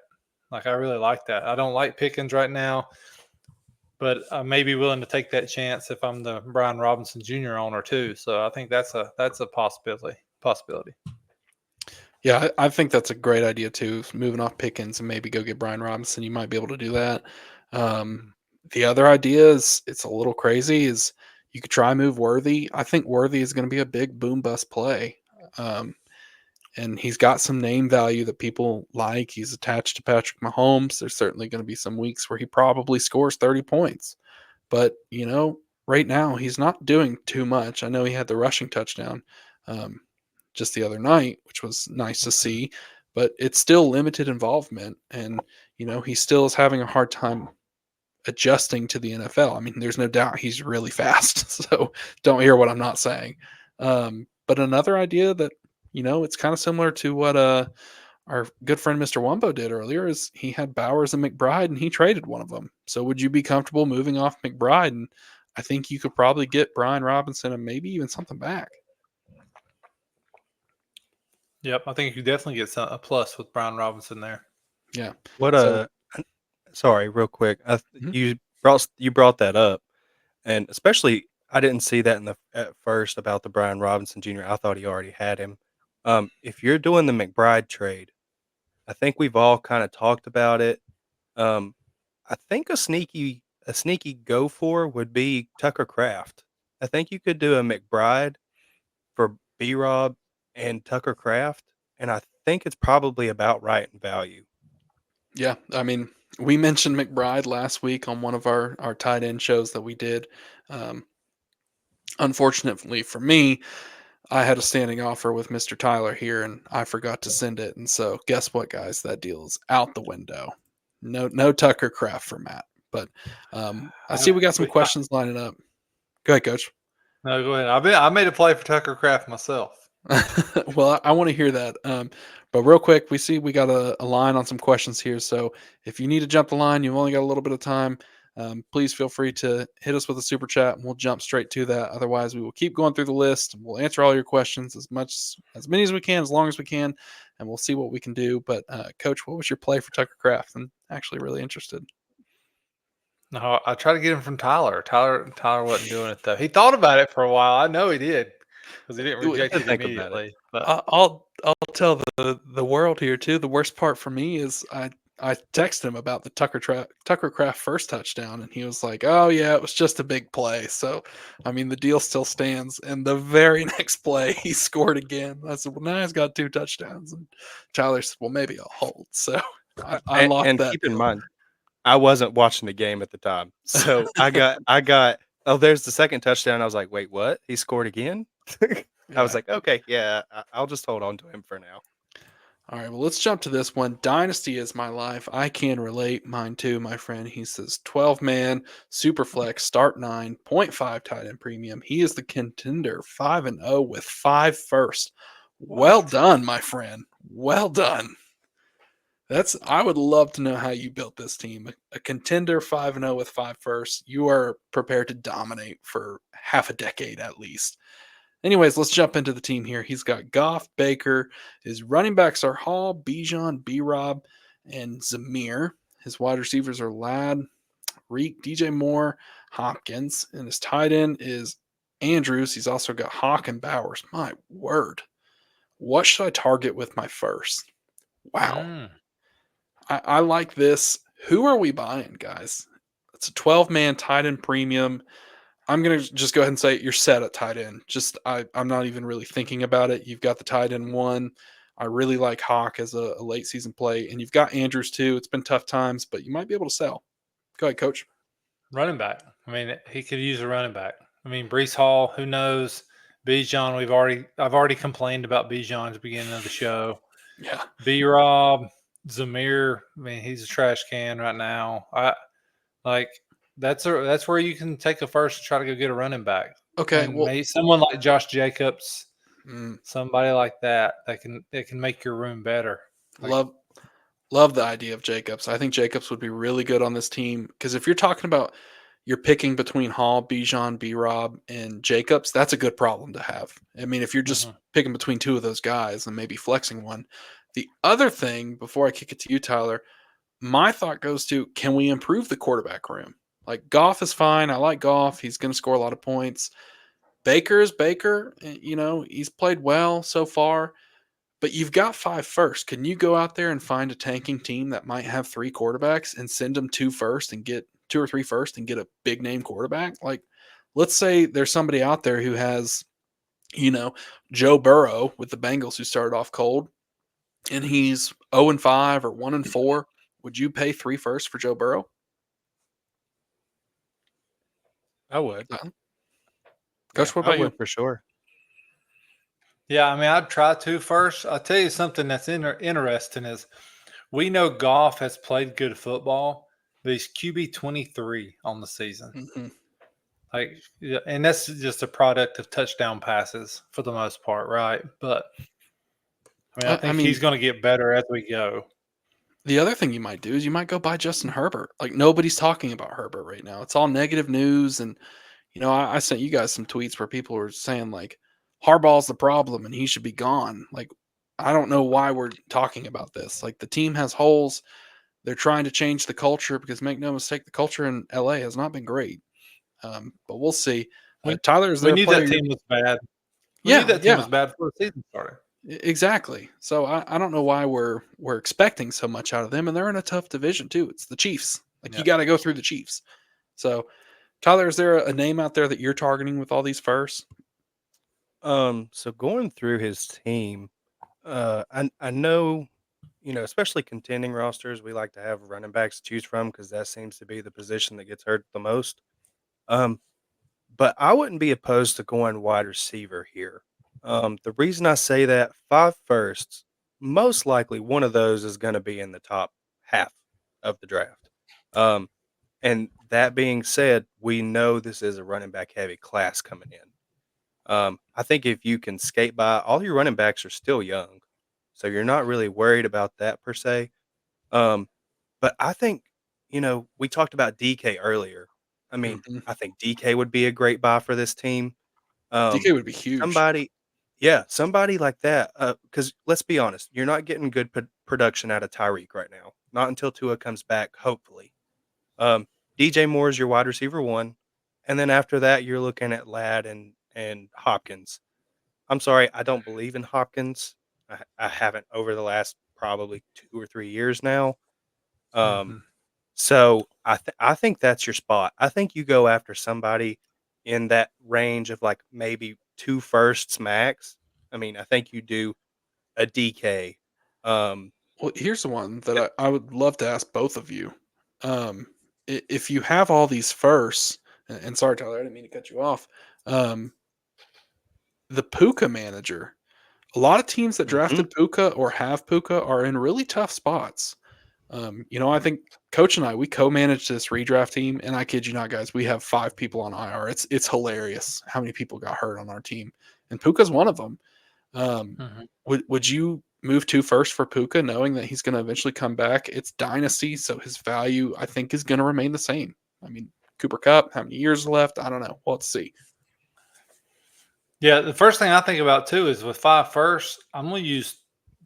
Like I really like that. I don't like Pickens right now, but I may be willing to take that chance if I'm the Brian Robinson Jr. owner too. So I think that's a possibility. Yeah, I think that's a great idea too. Moving off Pickens and maybe go get Brian Robinson. You might be able to do that. The other idea is it's a little crazy. Is you could try move Worthy. I think Worthy is going to be a big boom bust play. Um, and he's got some name value that people like. He's attached to Patrick Mahomes. There's certainly going to be some weeks where he probably scores 30 points. But, right now he's not doing too much. I know he had the rushing touchdown um, just the other night, which was nice to see, but it's still limited involvement. And, he still is having a hard time adjusting to the NFL. I mean, there's no doubt he's really fast. So don't hear what I'm not saying. But another idea that, it's kind of similar to what our good friend Mr. Wumbo did earlier is he had Bowers and McBride and he traded one of them. So would you be comfortable moving off McBride? And I think you could probably get Brian Robinson and maybe even something back. Yep, I think you definitely get a plus with Brian Robinson there. Yeah. What So sorry, real quick. Mhm. You brought that up, and especially I didn't see that at first about the Brian Robinson Jr. I thought he already had him. If you're doing the McBride trade, I think we've all kind of talked about it. Um, I think a sneaky go for would be Tucker Craft. I think you could do a McBride for B Rob and Tucker Craft, and I think it's probably about right in value. yeah, I mean, we mentioned McBride last week on one of our tight end shows that we did. Um, Unfortunately for me, I had a standing offer with Mr. Tyler here and I forgot to send it. And so guess what, guys? That deal is out the window. No Tucker Craft for Matt. But I see we got some questions lining up. Go ahead, Coach. No, go ahead. I made a play for Tucker Craft myself. Well, I want to hear that. But real quick, we see we got a line on some questions here. So if you need to jump the line, you've only got a little bit of time. Please feel free to hit us with a super chat and we'll jump straight to that. Otherwise, we will keep going through the list. We'll answer all your questions as many as we can, as long as we can, and we'll see what we can do. But Coach, what was your play for Tucker Craft? I'm actually really interested. No, I tried to get him from Tyler. Tyler wasn't doing it though. He thought about it for a while. I know he did because he didn't reject it Think about it. immediately. But I'll tell the world here too. The worst part for me is I texted him about the Tucker Craft first touchdown, and he was like, "Oh yeah, it was just a big play." So, I mean, the deal still stands. And the very next play, he scored again. I said, "Well, now he's got 2 touchdowns." And Tyler said, "Well, maybe I'll hold." So I And, locked and that keep in deal. mind, I wasn't watching the game at the time, so I got. Oh, there's the second touchdown. I was like, wait, what? He scored again? I was Yeah. like, okay, yeah, I'll just hold on to him for now. All right, well, let's jump to this one. Dynasty is my life. I can relate. Mine too, my friend. He says 12 man, super flex, start 9, point 0.5 tight end premium. He is the contender 5-0 with 5 first. Well What? done, my friend. Well done. I would love to know how you built this team. A contender 5-0 with 5 first. You are prepared to dominate for half a decade at least. Anyways, let's jump into the team here. He's got Goff, Baker. His running backs are Hall, Bijan, B-Rob, and Zamir. His wide receivers are Ladd, Reek, DJ Moore, Hopkins. And his tight end is Andrews. He's also got Hawk and Bowers. My word. What should I target with my first? Wow. Mm. I like this. Who are we buying, guys? It's a 12-man tight end premium. I'm going to just go ahead and say you're set at tight end. I'm not even really thinking about it. You've got the tight end one. I really like Hawk as a late season play, and you've got Andrews too. It's been tough times, but you might be able to sell. Go ahead, coach. Running back. I mean, he could use a running back. I mean, Brees Hall, who knows? Bijan, I've already complained about Bijan at the beginning of the show. Yeah. B Rob, Zamir, I mean, he's a trash can right now. That's where you can take a first and try to go get a running back. Okay. And Well, maybe someone like Josh Jacobs, mm, somebody like that can make your room better. Like, love the idea of Jacobs. I think Jacobs would be really good on this team because if you're talking about you're picking between Hall, Bijan, B Rob, and Jacobs, that's a good problem to have. I mean, if you're just Mhm. picking between two of those guys and maybe flexing one. The other thing, before I kick it to you, Tyler, my thought goes to can we improve the quarterback room? Like Goff is fine. I like Goff. He's going to score a lot of points. Baker is Baker. He's played well so far. But you've got 5 first. Can you go out there and find a tanking team that might have 3 quarterbacks and send them 2 first and get 2 or 3 first and get a big name quarterback? Like, let's say there's somebody out there who has, Joe Burrow with the Bengals who started off cold and he's 0-5 or 1-4. Would you pay 3 first for Joe Burrow? I would. Coach, what I about you? would for sure. Yeah, I mean, I'd try to first. I'll tell you something that's interesting is we know Goff has played good football, but he's QB 23 on the season. Mhm. Like, yeah, and that's just a product of touchdown passes for the most part, right? But I mean, I I think mean, he's going to get better as we go. the other thing you might do is you might go buy Justin Herbert. Like nobody's talking about Herbert right now. It's all negative news. And, I sent you guys some tweets where people were saying like Harbaugh's the problem and he should be gone. Like, I don't know why we're talking about this. Like the team has holes. They're trying to change the culture because make no mistake, the culture in LA has not been great. But we'll see. We, Tyler, is we there a knew player? that team was bad. We knew Yeah, that team yeah. was bad before the season started. Exactly. So I don't know why we're expecting so much out of them, and they're in a tough division too. It's the Chiefs. Like Yeah. you got to go through the Chiefs. So Tyler, is there a name out there that you're targeting with all these firsts? So going through his team, I know, especially contending rosters, we like to have running backs to choose from because that seems to be the position that gets hurt the most. Um, but I wouldn't be opposed to going wide receiver here. The reason I say that 5 firsts, most likely one of those is going to be in the top half of the draft. Um, and that being said, we know this is a running back heavy class coming in. I think if you can skate by, all your running backs are still young, so you're not really worried about that per se. Um, but I think, we talked about DK earlier. I mean, Mhm. I think DK would be a great buy for this team. DK would be huge. Somebody, yeah, somebody like that. Because let's be honest, you're not getting good production out of Tyreek right now. Not until Tua comes back, hopefully. Um, DJ Moore is your wide receiver one, and then after that, you're looking at Ladd and Hopkins. I'm sorry, I don't believe in Hopkins. I haven't over the last probably 2 or 3 years now. Um, Mhm. so I think that's your spot. I think you go after somebody in that range of like maybe 2 firsts max. I mean, I think you do a DK. Um, Well, here's the one that I would love to ask both of you. Um, if you have all these firsts, and sorry, Tyler, I didn't mean to cut you off. Um, the Puka manager. A lot of teams that Mhm. drafted Puka or have Puka are in really tough spots. I think Coach and I we co-manage this redraft team, and I kid you not, guys, we have 5 people on IR. It's hilarious how many people got hurt on our team, and Puka's one of them. Um, Mhm. would you move 2 first for Puka, knowing that he's going to eventually come back? It's dynasty, so his value I think is going to remain the same. I mean, Cooper Cup, how many years left? I don't know. Well, let's see. Yeah, the first thing I think about too is with 5 firsts, I'm going to use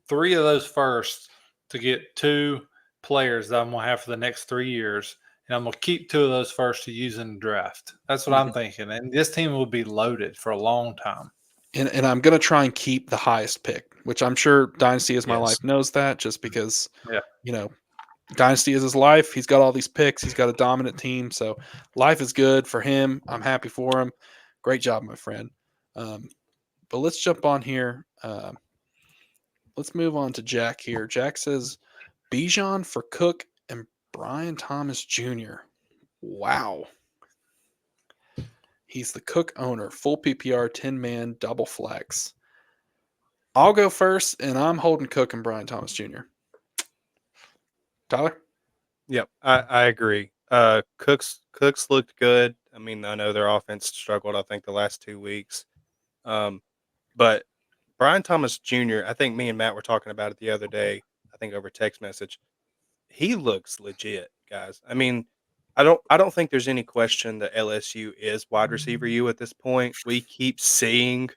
3 of those firsts to get 2 players that I'm going to have for the next 3 years, and I'm going to keep 2 of those firsts to use in the draft. That's what I'm Mhm. thinking, and this team will be loaded for a long time. And I'm going to try and keep the highest pick, which I'm sure Dynasty is my Yes. life knows that just because Yeah. you know Dynasty is his life. He's got all these picks. He's got a dominant team. So life is good for him. I'm happy for him. Great job, my friend. But let's jump on here. Let's move on to Jack here. Jack says Bijan for Cook and Brian Thomas Jr. Wow. He's the Cook owner, full PPR, 10-man, double flex. I'll go first, and I'm holding Cook and Brian Thomas Jr. Tyler? Yep, I agree. Cooks looked good. I mean, I know their offense struggled, I think, the last 2 weeks. Um, but Brian Thomas Jr., I think me and Matt were talking about it the other day, I think over text message. He looks legit, guys. I mean, I don't think there's any question that LSU is wide receiver U at this point. We keep seeing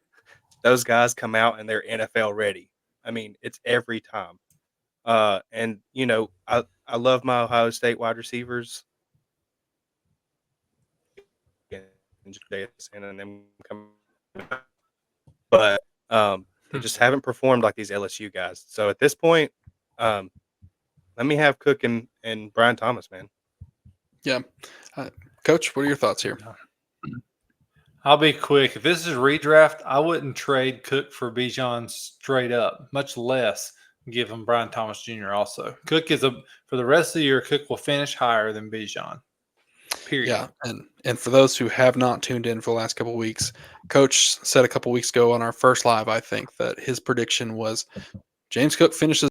those guys come out and they're NFL ready. I mean, it's every time. And I love my Ohio State wide receivers and Jason and them coming, but they Hmm. just haven't performed like these LSU guys. So at this point, um, let me have Cook and Brian Thomas, man. Yeah. Uh, Coach, what are your thoughts here? I'll be quick. If this is redraft, I wouldn't trade Cook for Bijan straight up, much less give him Brian Thomas Jr. also. Cook is for the rest of the year, Cook will finish higher than Bijan. Period. Yeah, and for those who have not tuned in for the last couple of weeks, Coach said a couple weeks ago on our first live, I think, that his prediction was James Cook finishes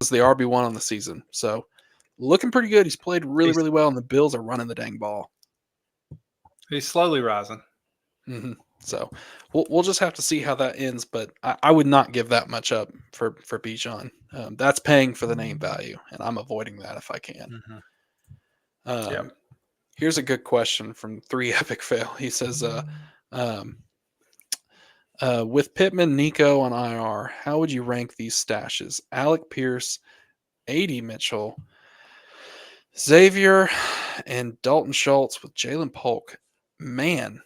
as the RB1 on the season. So looking pretty good. He's played really, He's, really well, and the Bills are running the dang ball. he's slowly rising. So we'll just have to see how that ends. But I would not give that much up for Bijan. That's paying for the name value, and I'm avoiding that if I can. Mm-hmm. Um, Here's a good question from 3 Epic Fail. He says, um, with Pittman, Nico on IR, how would you rank these stashes? Alec Pierce, AD Mitchell, Xavier, and Dalton Schultz with Jalen Polk. Man,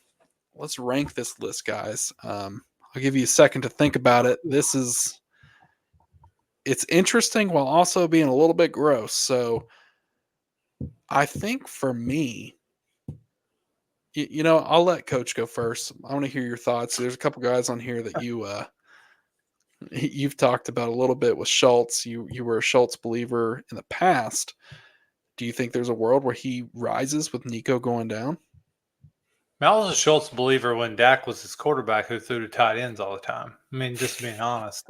let's rank this list, guys. I'll give you a second to think about it. It's interesting while also being a little bit gross. So I think for me, I'll let Coach go first. I want to hear your thoughts. There's a couple guys on here that you've talked about a little bit with Schultz. You were a Schultz believer in the past. Do you think there's a world where he rises with Nico going down? I was a Schultz believer when Dak was his quarterback who threw to tight ends all the time. I mean, just being honest.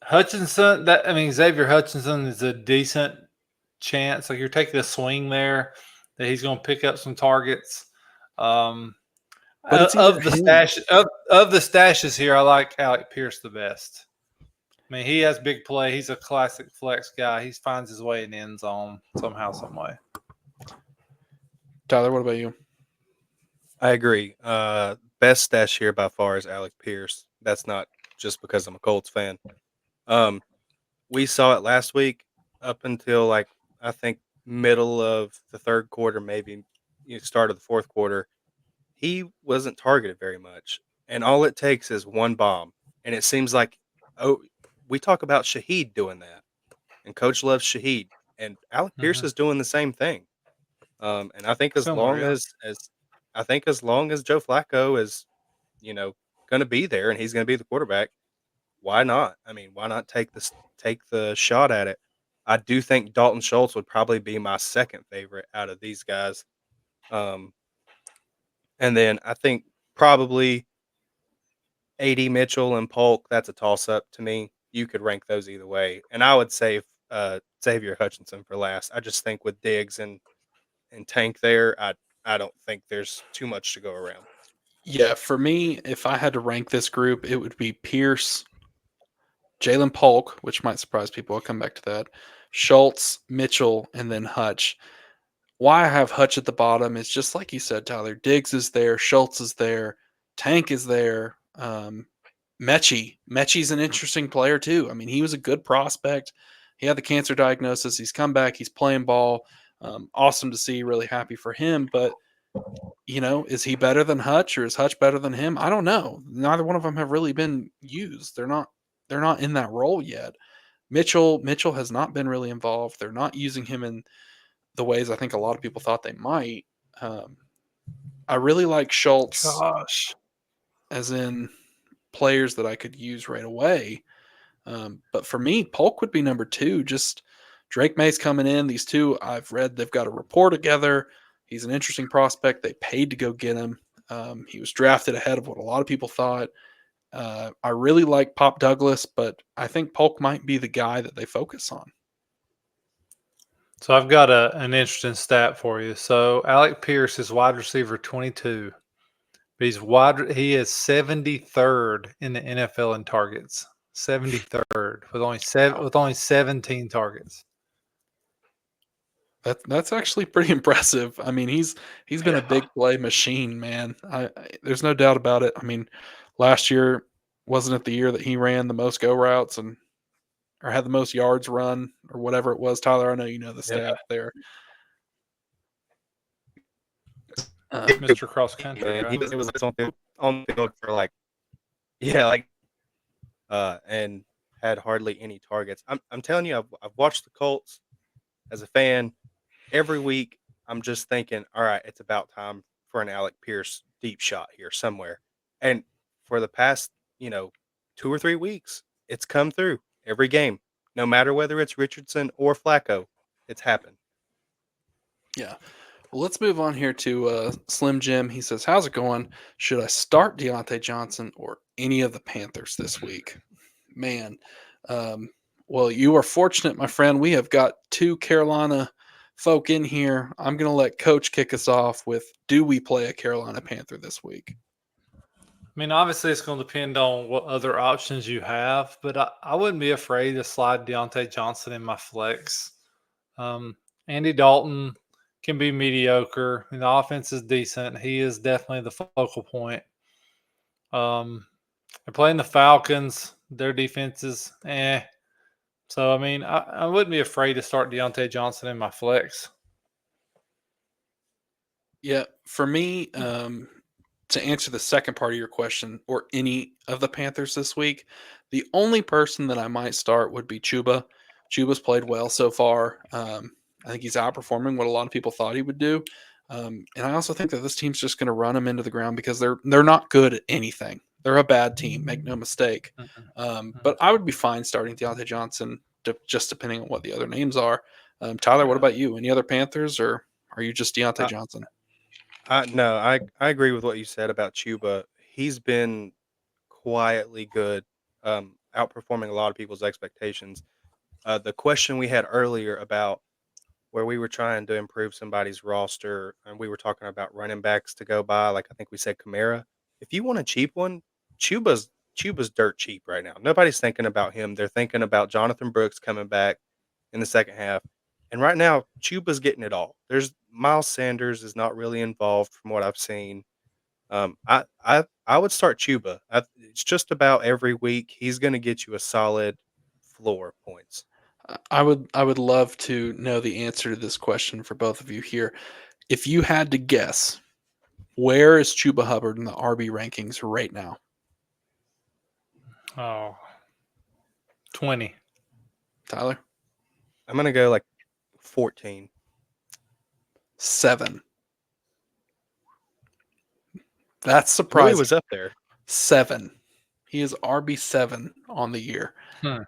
Hutchinson, Xavier Hutchinson is a decent chance. Like you're taking a swing there that he's going to pick up some targets. But it's either Of the him. stash of the stashes here, I like Alec Pierce the best. I mean, he has big play. He's a classic flex guy. He finds his way in the end zone somehow, some way. Tyler, what about you? I agree. Best stash here by far is Alec Pierce. That's not just because I'm a Colts fan. We saw it last week up until like I think middle of the third quarter, maybe start of the fourth quarter. He wasn't targeted very much, and all it takes is one bomb, and it seems like we talk about Shaheed doing that, and Coach loves Shaheed, and Alec Pierce Mm-hmm. is doing the same thing. And I think as Similar, long yeah. as Joe Flacco is, going to be there and he's going to be the quarterback, why not? I mean, why not take the shot at it? I do think Dalton Schultz would probably be my second favorite out of these guys. And then I think probably AD Mitchell and Polk, that's a toss up to me. You could rank those either way, and I would save Xavier Hutchinson for last. I just think with Diggs and Tank there, I don't think there's too much to go around. Yeah, for me, if I had to rank this group, it would be Pierce, Jalen Polk, which might surprise people. I'll come back to that. Schultz, Mitchell, and then Hutch. Why I have Hutch at the bottom is just like you said, Tyler. Diggs is there, Schultz is there, Tank is there. Mechie's an interesting player too. I mean, he was a good prospect. He had the cancer diagnosis. He's come back. He's playing ball. Awesome to see. Really happy for him. But is he better than Hutch or is Hutch better than him? I don't know. Neither one of them have really been used. They're not in that role yet. Mitchell has not been really involved. They're not using him in the ways I think a lot of people thought they might. I really like Schultz Gosh. as in players that I could use right away. But for me, Polk would be number 2. Just Drake May's coming in. These two, I've read they've got a rapport together. He's an interesting prospect. They paid to go get him. He was drafted ahead of what a lot of people thought. I really like Pop Douglas, but I think Polk might be the guy that they focus on. So I've got an interesting stat for you. So Alec Pierce is wide receiver 22. But he is 73rd in the NFL in targets. 73rd with only 17 targets. That's actually pretty impressive. I mean, he's been a big play machine, man. There's no doubt about it. I mean, last year wasn't it the year that he ran the most go routes or had the most yards run or whatever it was? Tyler, I know you know the stat there. Mr. Cross Country. Man, Right? it was on the field for and had hardly any targets. I'm telling you, I've watched the Colts as a fan every week. I'm just thinking, all right, it's about time for an Alec Pierce deep shot here somewhere. And for the past, 2 or 3 weeks, it's come through every game, no matter whether it's Richardson or Flacco. It's happened. Yeah. Well, let's move on here to Slim Jim. He says, how's it going? Should I start Deontay Johnson or any of the Panthers this week? Man, well, you are fortunate, my friend. We have got 2 Carolina folk in here. I'm going to let Coach kick us off with, do we play a Carolina Panther this week? I mean, obviously, it's going to depend on what other options you have, but I wouldn't be afraid to slide Deontay Johnson in my flex. Andy Dalton can be mediocre. I mean, the offense is decent. He is definitely the focal point. They're playing the Falcons. Their defense is So, I mean, I wouldn't be afraid to start Deontay Johnson in my flex. Yeah, for me, to answer the second part of your question, or any of the Panthers this week, the only person that I might start would be Chuba. Chuba's played well so far. I think he's outperforming what a lot of people thought he would do. And I also think that this team's just going to run him into the ground because they're not good at anything. They're a bad team, make no mistake. But I would be fine starting Deontay Johnson, just depending on what the other names are. Tyler, what about you? Any other Panthers, or are you just Deontay Johnson? No, I agree with what you said about Chuba. He's been quietly good, outperforming a lot of people's expectations. The question we had earlier about where we were trying to improve somebody's roster, and we were talking about running backs to go by, like I think we said Kamara. If you want a cheap one, Chuba's dirt cheap right now. Nobody's thinking about him. They're thinking about Jonathan Brooks coming back in the second half. And right now, Chuba's getting it all. There's Miles Sanders is not really involved from what I've seen. I would start Chuba. It's just about every week he's going to get you a solid floor of points. I would love to know the answer to this question for both of you here. If you had to guess, where is Chuba Hubbard in the RB rankings right now? Oh, 20. Tyler? I'm going to go like 14. 7. That's Really surprising. was up there. 7. He is RB7 on the year. Hmm.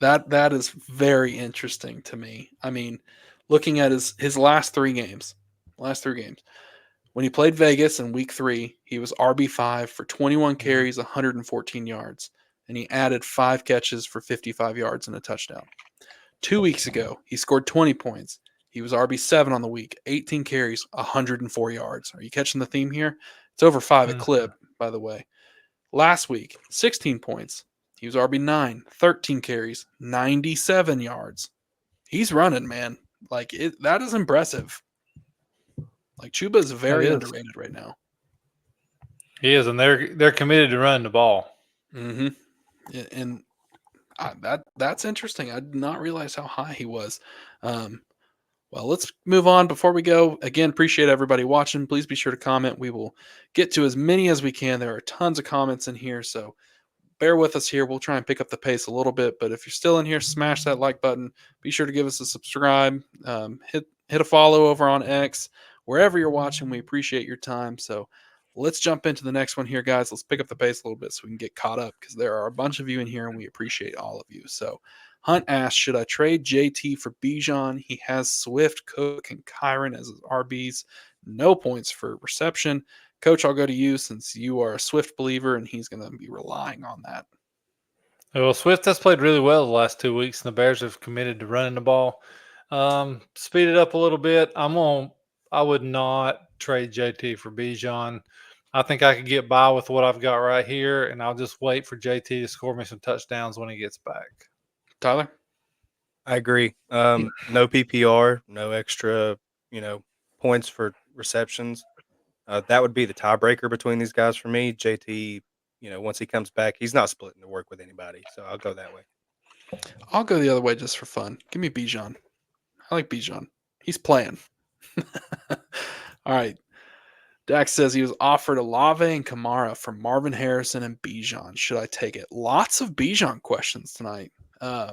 That is very interesting to me. I mean, looking at his last 3 games. When When he played Vegas in week 3, he was RB5 for 21 Mhm. carries, 114 yards, and he added 5 catches for 55 yards and a touchdown. 2 weeks ago, he scored 20 points. He was RB7 on the week, 18 carries, 104 yards. Are you catching the theme here? It's over 5 a Mhm. clip, by the way. Last week, 16 points. He was RB9, 13 carries, 97 yards. He's running, man. Like that is impressive. Like Chuba is It very is. underrated right now. He is, and they're committed to running the ball. Mm-hmm. And that's interesting. I did not realize how high he was. Well, let's move on. Before we go, again, appreciate everybody watching. Please be sure to comment. We will get to as many as we can. There are tons of comments in here, so bear with us here. We'll try and pick up the pace a little bit. But if you're still in here, smash that like button. Be sure to give us a subscribe. Hit a follow over on X. Wherever you're watching, we appreciate your time. So let's jump into the next one here, guys. Let's pick up the pace a little bit so we can get caught up because there are a bunch of you in here and we appreciate all of you. So Hunt asks, should I trade JT for Bijan? He has Swift, Cook, and Kyron as his RBs. No points for reception. Coach, I'll go to you since you are a Swift believer and he's going to be relying on that. Well, Swift has played really well the last 2 weeks, and the Bears have committed to running the ball. Speed it up a little bit. I would not trade JT for Bijan. I think I could get by with what I've got right here, and I'll just wait for JT to score me some touchdowns when he gets back. Tyler? I agree. No PPR, no extra, points for receptions. That would be the tiebreaker between these guys for me. JT, once he comes back, he's not splitting the work with anybody, so I'll go that way. I'll go the other way just for fun. Give me Bijan. I like Bijan. He's playing. All right. Dax says he was offered Olave and Kamara from Marvin Harrison and Bijan. Should I take it? Lots of Bijan questions tonight. I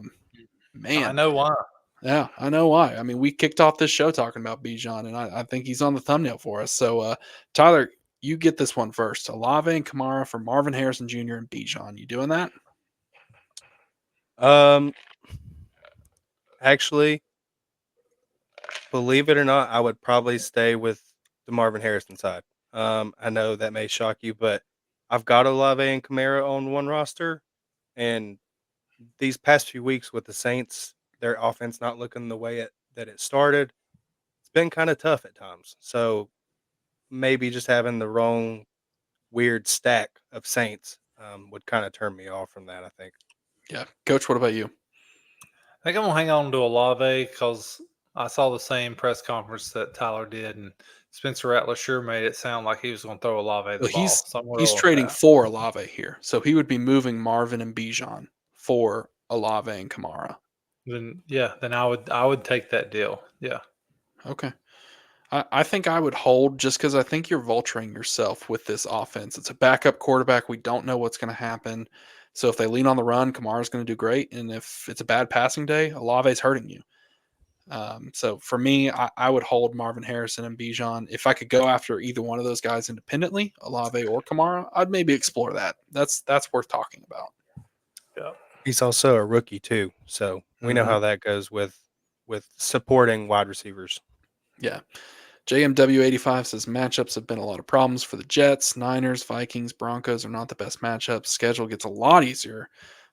Man. know why. Yeah, I know why. I mean, we kicked off this show talking about Bijan, and I think he's on the thumbnail for us. So, Tyler, you get this one first. Olave and Kamara for Marvin Harrison Jr. and Bijan. You doing that? Actually, believe it or not, I would probably stay with the Marvin Harrison side. I know that may shock you, but I've got Olave and Kamara on one roster, and these past few weeks with the Saints, their offense not looking the way that it started, it's been kind of tough at times. So maybe just having the wrong weird stack of Saints would kind of turn me off from that, I think. Yeah. Coach, what about you? I think I'm gonna hang on to Olave because I saw the same press conference that Tyler did, and Spencer Rattler sure made it sound like he was going to throw Olave the Well, ball. So I'm gonna he's roll with trading that. for Olave here. So he would be moving Marvin and Bijan for Olave and Kamara. Then I would take that deal. Yeah. Okay. I think I would hold just because I think you're vulturing yourself with this offense. It's a backup quarterback. We don't know what's going to happen. So if they lean on the run, Kamara's going to do great. And if it's a bad passing day, Olave's hurting you. So for me, I would hold Marvin Harrison and Bijan. If I could go after either one of those guys independently, Olave or Kamara, I'd maybe explore that. That's worth talking about. Yeah. He's also a rookie too, so we know how that goes with supporting wide receivers. Yeah. JMW85 says matchups have been a lot of problems for the Jets, Niners, Vikings, Broncos are not the best matchups. Schedule gets a lot easier.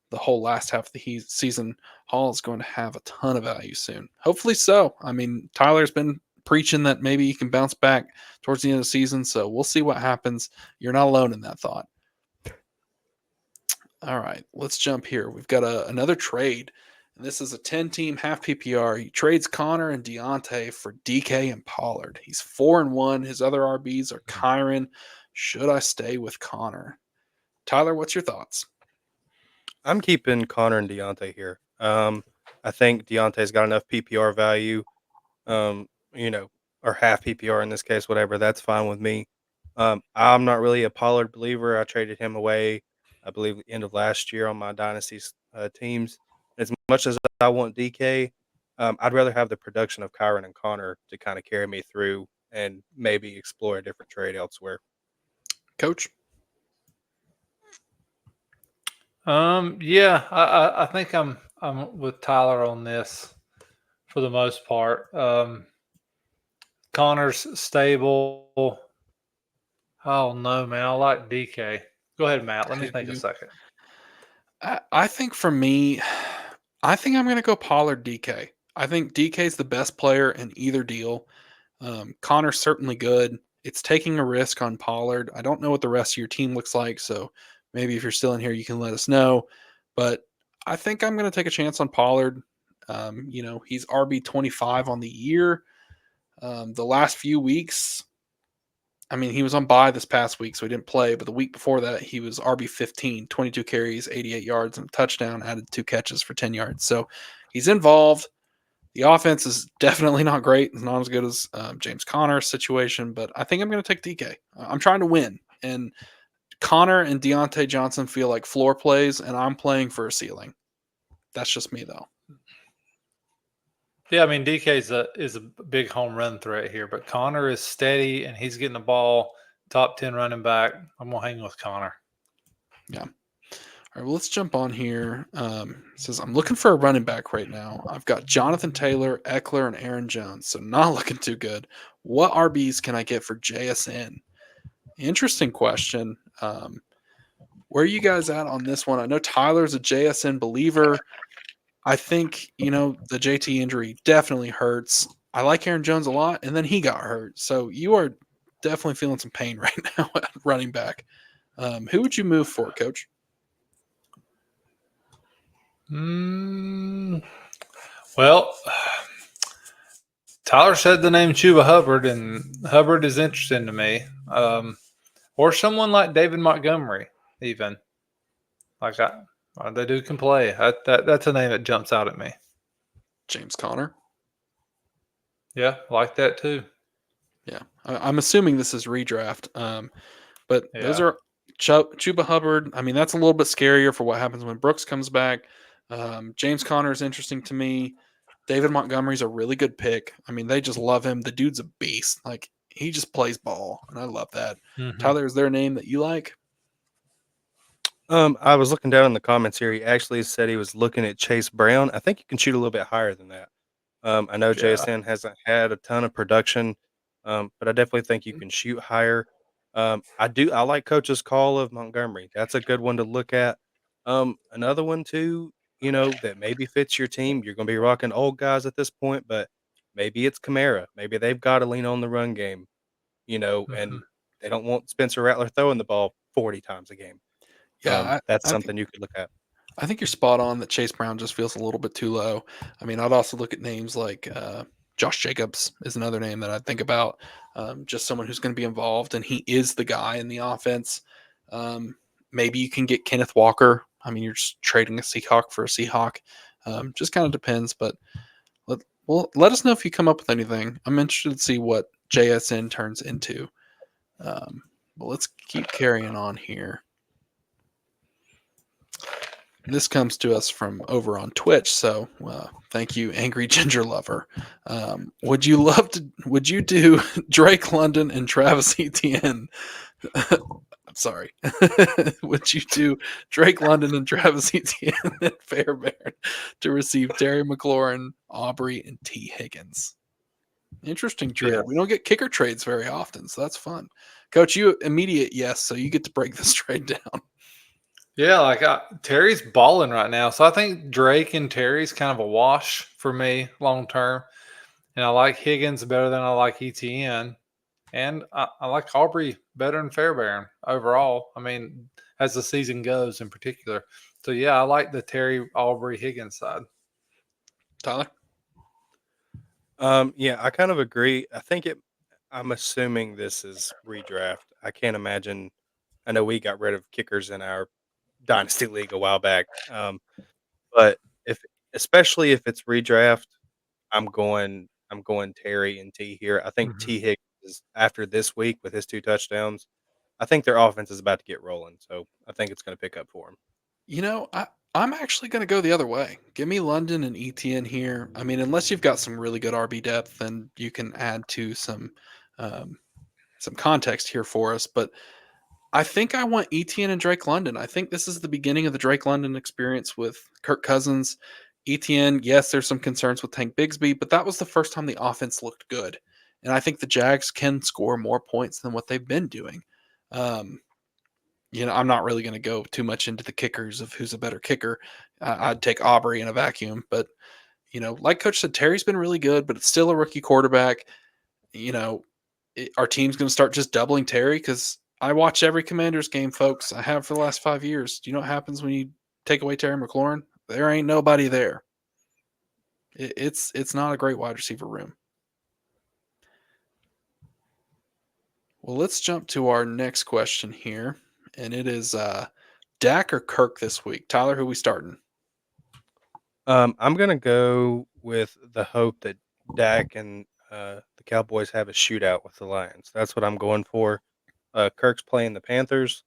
The whole last half of the season, Hall is going to have a ton of value soon. Hopefully so. I mean, Tyler's been preaching that maybe he can bounce back towards the end of the season, so we'll see what happens. You're not alone in that thought. All right, let's jump here. We've got another trade. And this is a 10-team half PPR. He trades Connor and Deontay for DK and Pollard. He's 4-1. His other RBs are Kyron. Should I stay with Connor? Tyler, what's your thoughts? I'm keeping Connor and Deontay here. I think Deontay's got enough PPR value, or half PPR in this case, whatever. That's fine with me. I'm not really a Pollard believer. I traded him away, I believe, the end of last year on my Dynasty's teams. As much as I want DK, I'd rather have the production of Kyron and Connor to kind of carry me through and maybe explore a different trade elsewhere. Coach? Yeah, I think I'm with Tyler on this for the most part. Connor's stable. Oh no, man! I like DK. Go ahead, Matt. Let me think a You- second. I think for me, I think I'm going to go Pollard DK. I think DK is the best player in either deal. Connor's certainly good. It's taking a risk on Pollard. I don't know what the rest of your team looks like, so maybe if you're still in here, you can let us know. But I think I'm going to take a chance on Pollard. He's RB 25 on the year. The last few weeks, I mean, he was on bye this past week, so he didn't play. But the week before that, he was RB 15, 22 carries, 88 yards, and a touchdown, added 2 catches for 10 yards. So he's involved. The offense is definitely not great. It's not as good as James Conner's situation, but I think I'm going to take DK. I'm trying to win. And Connor and Deontay Johnson feel like floor plays, and I'm playing for a ceiling. That's just me, though. Yeah, I mean DK is a big home run threat here, but Connor is steady and he's getting the ball. Top 10 running back. I'm gonna hang with Connor. Yeah. All right, well, let's jump on here. It says, I'm looking for a running back right now. I've got Jonathan Taylor, Eckler, and Aaron Jones, so not looking too good. What RBs can I get for JSN? Interesting question. Where are you guys at on this one? I know Tyler's a JSN believer. I think, the JT injury definitely hurts. I like Aaron Jones a lot, and then he got hurt. So you are definitely feeling some pain right now at running back. Who would you move for, Coach? Well, Tyler said the name Chuba Hubbard, and Hubbard is interesting to me. Or someone like David Montgomery, even. Like they do can play. That's a name that jumps out at me. James Conner. Yeah, like that too. Yeah, I'm assuming this is redraft. But those Yeah. are Chuba Hubbard. I mean, that's a little bit scarier for what happens when Brooks comes back. James Conner is interesting to me. David Montgomery's a really good pick. I mean, they just love him. The dude's a beast. Like, he just plays ball, and I love that. Mhm. Tyler, is there a name that you like? I was looking down in the comments here. He actually said he was looking at Chase Brown. I think you can shoot a little bit higher than that. I know Yeah. JSN hasn't had a ton of production, but I definitely think you can shoot higher. I like Coach's call of Montgomery. That's a good one to look at. Another one too, that maybe fits your team. You're going to be rocking old guys at this point, but maybe it's Kamara. Maybe they've got to lean on the run game, Mhm. and they don't want Spencer Rattler throwing the ball 40 times a game. Yeah, That's I think something you could look at. I think you're spot on that Chase Brown just feels a little bit too low. I mean, I'd also look at names like Josh Jacobs is another name that I'd think about. Just someone who's going to be involved, and he is the guy in the offense. Maybe you can get Kenneth Walker. I mean, you're just trading a Seahawk for a Seahawk. Just kind of depends, but let us know if you come up with anything. I'm interested to see what JSN turns into. But let's keep carrying on here. This comes to us from over on Twitch, so thank you, Angry Ginger Lover. Would you do Drake London and Travis Etienne? I'm sorry. Would you do Drake London and Travis Etienne at Fairbairn to receive Terry McLaurin, Aubrey, and T. Higgins? Interesting trade. Yes. We don't get kicker trades very often, so that's fun. Coach, you immediate yes, so you get to break this trade down. Yeah, Terry's balling right now. So I think Drake and Terry's kind of a wash for me long term. And I like Higgins better than I like ETN. And I like Aubrey better than Fairbairn overall. I mean, as the season goes in particular. So yeah, I like the Terry Aubrey Higgins side. Tyler? Yeah, I kind of agree. I'm assuming this is redraft. I can't imagine. I know we got rid of kickers in our dynasty league a while back. But if especially if it's redraft, I'm going Terry and T here. I think Mhm. T Higgins is after this week with his 2 touchdowns. I think their offense is about to get rolling, so I think it's going to pick up for him. I'm actually going to go the other way. Give me London and ETN here. I mean, unless you've got some really good RB depth, then you can add to some context here for us. But I think I want ETN and Drake London. I think this is the beginning of the Drake London experience with Kirk Cousins. ETN, yes, there's some concerns with Tank Bigsby, but that was the first time the offense looked good. And I think the Jags can score more points than what they've been doing. I'm not really going to go too much into the kickers of who's a better kicker. I'd take Aubrey in a vacuum, but like Coach said, Terry's been really good, but it's still a rookie quarterback. Our team's going to start just doubling Terry because I watch every Commanders game, folks. I have for the last 5 years. Do you know what happens when you take away Terry McLaurin? There ain't nobody there. It's not a great wide receiver room. Well, let's jump to our next question here, and it is Dak or Kirk this week. Tyler, who we starting? I'm gonna go with the hope that Dak and the Cowboys have a shootout with the Lions. That's what I'm going for. Kirk's playing the Panthers.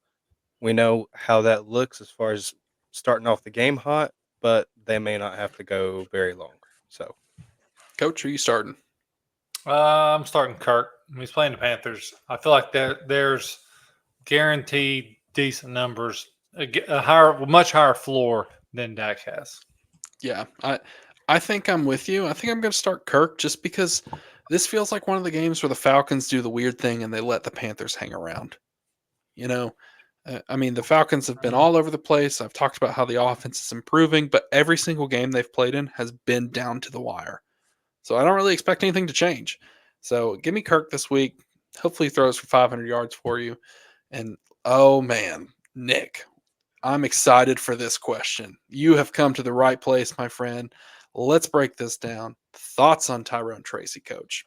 We know how that looks as far as starting off the game hot, but they may not have to go very long. So, Coach, who you starting? I'm starting Kirk. He's playing the Panthers. I feel like there's guaranteed decent numbers, much higher floor than Dak has. Yeah, I think I'm with you. I think I'm going to start Kirk just because this feels like one of the games where the Falcons do the weird thing and they let the Panthers hang around. The Falcons have been all over the place. I've talked about how the offense is improving, but every single game they've played in has been down to the wire. So I don't really expect anything to change. So give me Kirk this week. Hopefully he throws for 500 yards for you. And oh man, Nick, I'm excited for this question. You have come to the right place, my friend. Let's break this down. Thoughts on Tyrone Tracy, Coach?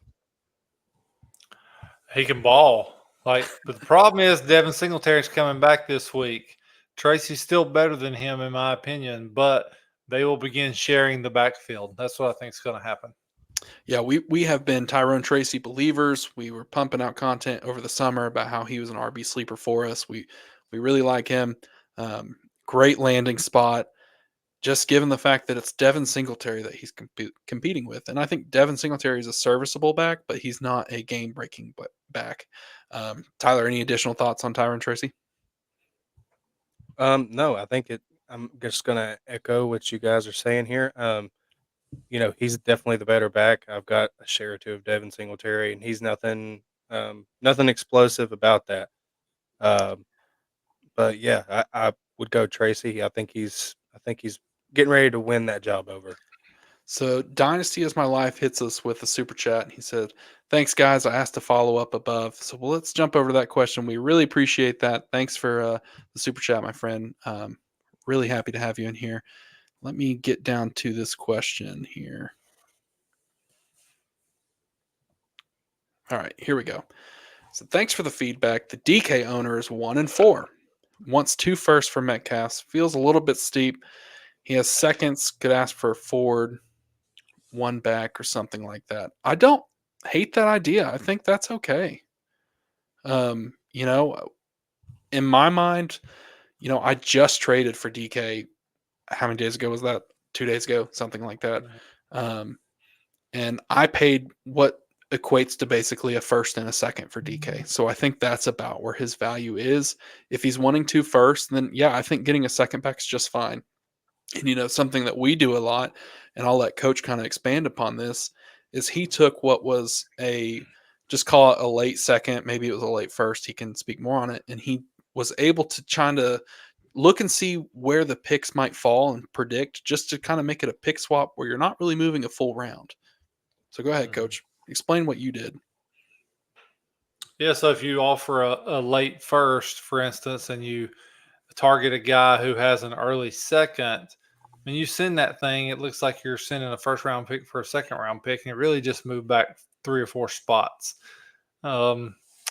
He can ball. But the problem is Devin Singletary's coming back this week. Tracy's still better than him, in my opinion, but they will begin sharing the backfield. That's what I think is going to happen. Yeah, we have been Tyrone Tracy believers. We were pumping out content over the summer about how he was an RB sleeper for us. We really like him. Great landing spot. Just given the fact that it's Devin Singletary that he's competing with. And I think Devin Singletary is a serviceable back, but he's not a game-breaking back. Tyler, any additional thoughts on Tyrone Tracy? No, I think I'm just gonna echo what you guys are saying here. He's definitely the better back. I've got a share or two of Devin Singletary, and he's nothing explosive about that. Um, but yeah, I would go Tracy. I think he's getting ready to win that job over. So Dynasty is My Life hits us with a super chat. He said, thanks, guys. I asked to follow up above. So let's jump over to that question. We really appreciate that. Thanks for the super chat, my friend. Really happy to have you in here. Let me get down to this question here. All right, here we go. So thanks for the feedback. The DK owner is 1-4. Wants 2 firsts for Metcalf. Feels a little bit steep. He has seconds. Could ask for a forward, 1 back, or something like that. I don't hate that idea. I think that's okay. In my mind, I just traded for DK. How many days ago was that? 2 days ago, something like that. And I paid what equates to basically a first and a second for DK. So I think that's about where his value is. If he's wanting 2 firsts, then yeah, I think getting a second back is just fine. And something that we do a lot, and I'll let Coach kind of expand upon this, is he took what was just call it a late second, maybe it was a late first, he can speak more on it, and he was able to kind of look and see where the picks might fall and predict, just to kind of make it a pick swap where you're not really moving a full round. So go ahead, Coach. Explain what you did. Yeah, so if you offer a late first, for instance, and you target a guy who has an early second, when you send that thing, it looks like you're sending a first round pick for a second round pick, and it really just moved back 3 or 4 spots.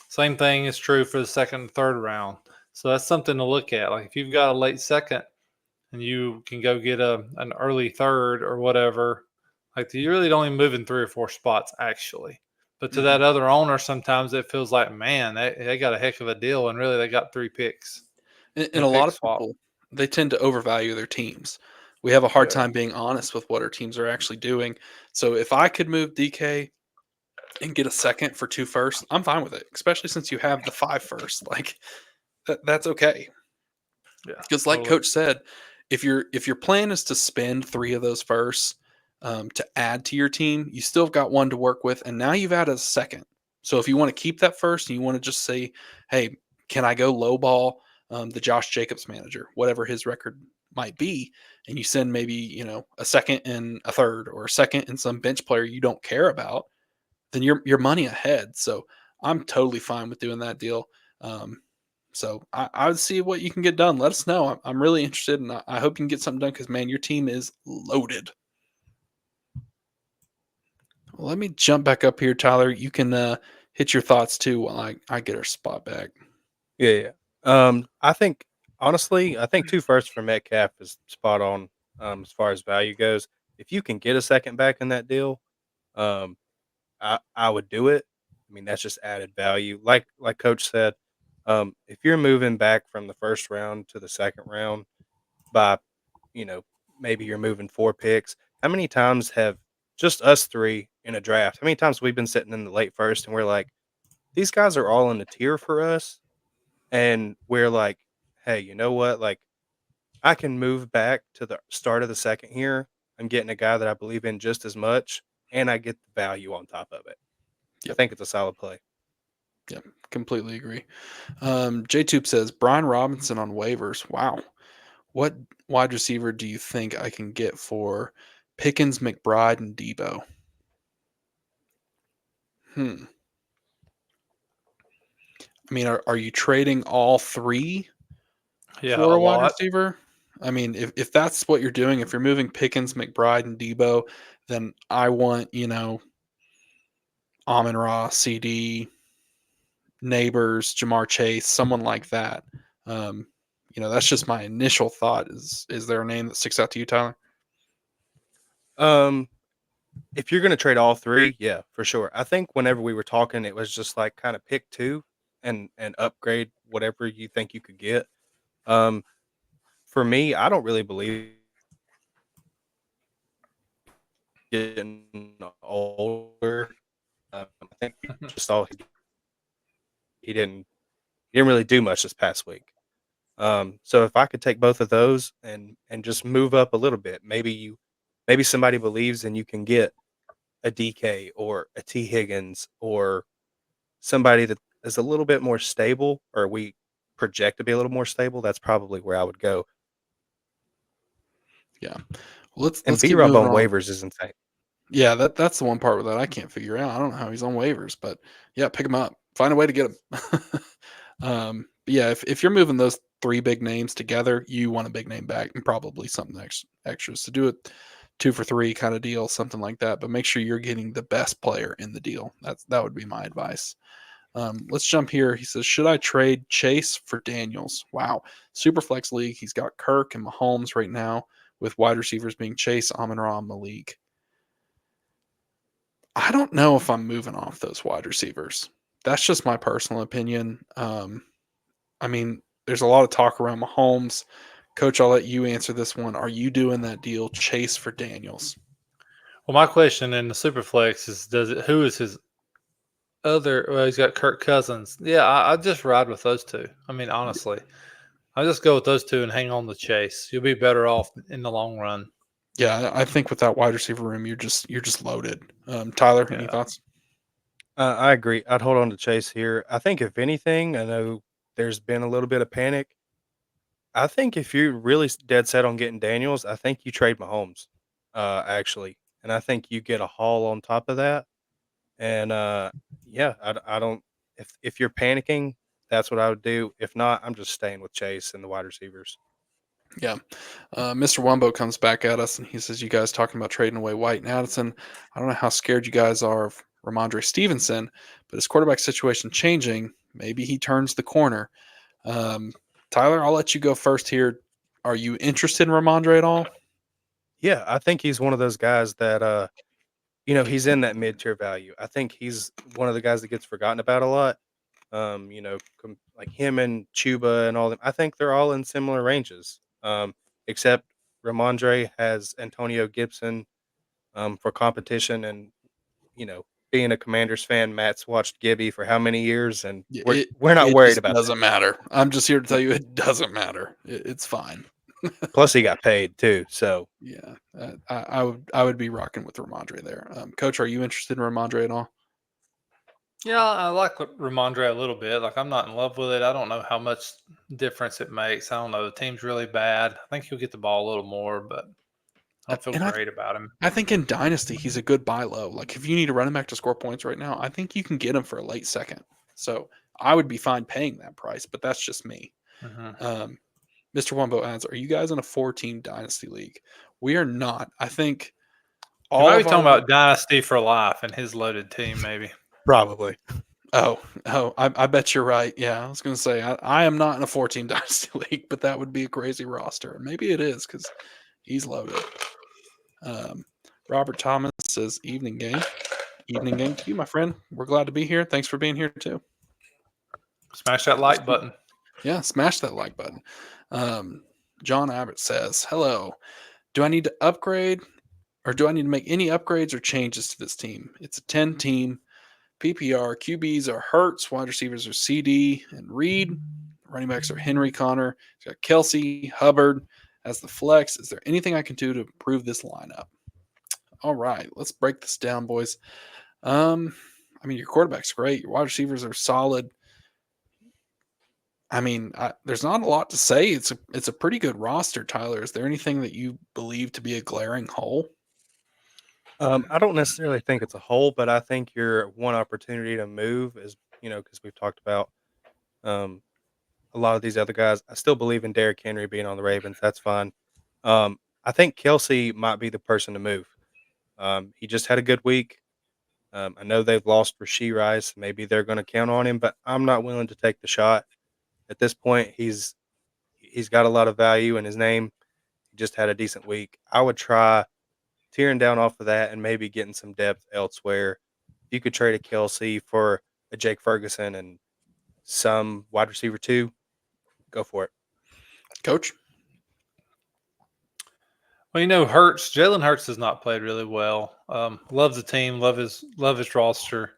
Same thing is true for the second and third round. So that's something to look at. Like if you've got a late second and you can go get an early third or whatever, like you're really only moving 3 or 4 spots actually. But to that other owner, sometimes it feels like, man, they got a heck of a deal, and really they got 3 picks. And a lot of people, they tend to overvalue their teams. We have a hard time being honest with what our teams are actually doing. So if I could move DK and get a second for 2 firsts, I'm fine with it, especially since you have the 5 first. Like that's okay. Yeah. Because like Coach said, if your plan is to spend 3 of those firsts to add to your team, you still have got 1 to work with, and now you've added a second. So if you want to keep that first and you want to just say, hey, can I go lowball the Josh Jacobs manager, whatever his record might be, and you send maybe, a second and a third or a second and some bench player you don't care about, then you're money ahead. So I'm totally fine with doing that deal. So I would see what you can get done. Let us know. I'm really interested, and I hope you can get something done because, man, your team is loaded. Well, let me jump back up here, Tyler. You can hit your thoughts too while I get our spot back. Yeah, yeah. I think honestly, I think 2 firsts for Metcalf is spot on, as far as value goes. If you can get a second back in that deal, um, I would do it. I mean, that's just added value. Like Coach said, if you're moving back from the first round to the second round by, you know, maybe you're moving 4 picks. How many times have just us 3 in a draft? How many times we've been sitting in the late first and we're like, these guys are all in the tier for us, and we're like, hey, you know what? Like, I can move back to the start of the second here. I'm getting a guy that I believe in just as much, and I get the value on top of it. I Yep. think it's a solid play. Yep. Completely agree. JTube says Brian Robinson on waivers. Wow. What wide receiver do you think I can get for Pickens, McBride, and Debo? I mean, are you trading all 3 Yeah, for a a wide lot. receiver? I mean, if that's what you're doing, if you're moving Pickens, McBride, and Debo, then I want, Amon Ra, CD, Neighbors, Jamar Chase, someone like that. Um, that's just my initial thought. Is there a name that sticks out to you, Tyler? Um, if you're gonna trade all 3, yeah, for sure. I think whenever we were talking, it was just like kind of pick 2 and upgrade whatever you think you could get. Um, for me, I don't really believe getting older. I think we just saw he didn't he didn't really do much this past week. So if I could take both of those and just move up a little bit, maybe somebody believes and you can get a DK or a T Higgins or somebody that is a little bit more stable, or we project to be a little more stable. That's probably where I would go. Yeah. Let's And let's B keep Rob moving on on. waivers is insane. Yeah, that's the one part that I can't figure out. I don't know how he's on waivers, but yeah, pick him up. Find a way to get him. But yeah, if you're moving those 3 big names together, you want a big name back and probably something extra. So do it 2 for 3 kind of deal, something like that. But make sure you're getting the best player in the deal. That would be my advice. Let's jump here. He says, should I trade Chase for Daniels? Wow. Superflex league. He's got Kirk and Mahomes right now, with wide receivers being Chase, Amon-Ra, and Malik. I don't know if I'm moving off those wide receivers. That's just my personal opinion. I mean, there's a lot of talk around Mahomes. Coach, I'll let you answer this one. Are you doing that deal, Chase for Daniels? Well, my question in the Superflex is, who is his other? Well, he's got Kirk Cousins. Yeah, I just ride with those 2. I mean, honestly, I just go with those 2 and hang on the Chase. You'll be better off in the long run. Yeah, I think with that wide receiver room, you're just loaded. Tyler, any Yeah. thoughts? I agree. I'd hold on to Chase here. I think if anything, I know there's been a little bit of panic. I think if you're really dead set on getting Daniels, I think you trade Mahomes, actually, and I think you get a haul on top of that. And yeah, I don't. If you're panicking, that's what I would do. If not, I'm just staying with Chase and the wide receivers. Yeah. Mr. Wumbo comes back at us and he says, you guys talking about trading away White and Addison. I don't know how scared you guys are of Ramondre Stevenson, but his quarterback situation changing. Maybe he turns the corner. Um, Tyler, I'll let you go first here. Are you interested in Ramondre at all? Yeah, I think he's one of those guys that he's in that mid tier value. I think he's one of the guys that gets forgotten about a lot. Like him and Chuba and all them. I think they're all in similar ranges. Except Ramondre has Antonio Gibson for competition, and being a Commanders fan, Matt's watched Gibby for how many years, and Yeah, we're not it worried just about that. doesn't matter. I'm just here to tell you it doesn't matter. It's fine. Plus, he got paid too. So Yeah, I would be rocking with Ramondre there. Coach, are you interested in Ramondre at all? Yeah, I like Ramondre a little bit. Like, I'm not in love with it. I don't know how much difference it makes. I don't know. The team's really bad. I think he'll get the ball a little more, but I don't feel And great about him. I think in Dynasty, he's a good buy low. Like if you need a running back to score points right now, I think you can get him for a late second. So I would be fine paying that price, but that's just me. Hmm. Mr. Wumbo adds, are you guys in a 4-team Dynasty league? We are not. I think You all might be of talking our. about Dynasty for life and his loaded team, maybe. Probably. I bet you're right. Yeah, I was going to say, I am not in a 4-team Dynasty league, but that would be a crazy roster. And maybe it is because he's loaded. Robert Thomas says, evening game. Evening game to you, my friend. We're glad to be here. Thanks for being here too. Smash that like button. Yeah, smash that like button. John Abbott says, hello. Do I need to upgrade or do I need to make any upgrades or changes to this team? It's a 10-team PPR. QBs are Hurts, wide receivers are CD and Reed. Running backs are Henry, Connor. He's got Kelsey, Hubbard as the flex. Is there anything I can do to improve this lineup? All right, let's break this down, boys. I mean, your quarterback's great. Your wide receivers are solid. I mean, there's not a lot to say. It's a pretty good roster, Tyler. Is there anything that you believe to be a glaring hole? I don't necessarily think it's a hole, but I think your one opportunity to move is, because we've talked about um, a lot of these other guys. I still believe in Derrick Henry being on the Ravens. That's fine. I think Kelsey might be the person to move. He just had a good week. I know they've lost Rasheed Rice. Maybe they're going to count on him, but I'm not willing to take the shot at this point. He's got a lot of value in his name. He just had a decent week. I would try tearing down off of that and maybe getting some depth elsewhere. If you could trade a Kelsey for a Jake Ferguson and some wide receiver too, go for it. Coach? Well, Jalen Hurts has not played really well. Loves the team, love his roster.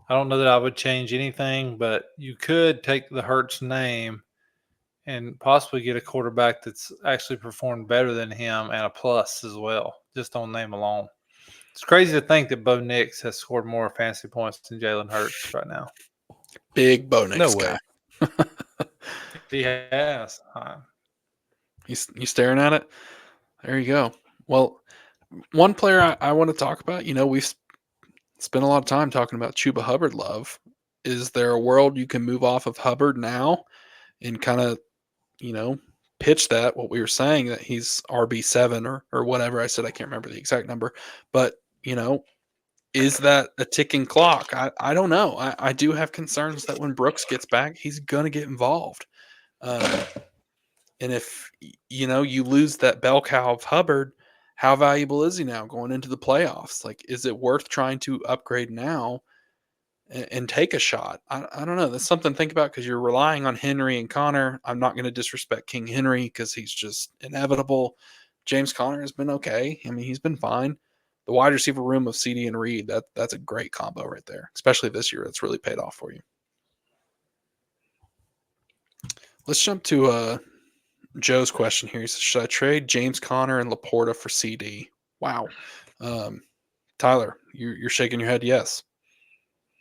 I don't know that I would change anything, but you could take the Hurts name and possibly get a quarterback that's actually performed better than him and a plus as well, just on name alone. It's crazy to think that Bo Nix has scored more fantasy points than Jalen Hurts right now. Big Bo Nix No way. guy. He has. You staring at it? There you go. Well, one player I want to talk about, we've spent a lot of time talking about Chuba Hubbard love. Is there a world you can move off of Hubbard now and kind of, pitch that what we were saying that he's RB7 or whatever I said, I can't remember the exact number, but is that a ticking clock? I don't know. I do have concerns that when Brooks gets back, he's going to get involved. And if, you lose that bell cow of Hubbard, how valuable is he now going into the playoffs? Like, is it worth trying to upgrade now and take a shot? I don't know. That's something to think about because you're relying on Henry and Connor. I'm not going to disrespect King Henry because he's just inevitable. James Conner has been okay. I mean, he's been fine. The wide receiver room of CD and Reed, that's a great combo right there, especially this year. It's really paid off for you. Let's jump to Joe's question here. He says, should I trade James Conner and Laporta for CD? Wow. Tyler, you're shaking your head yes.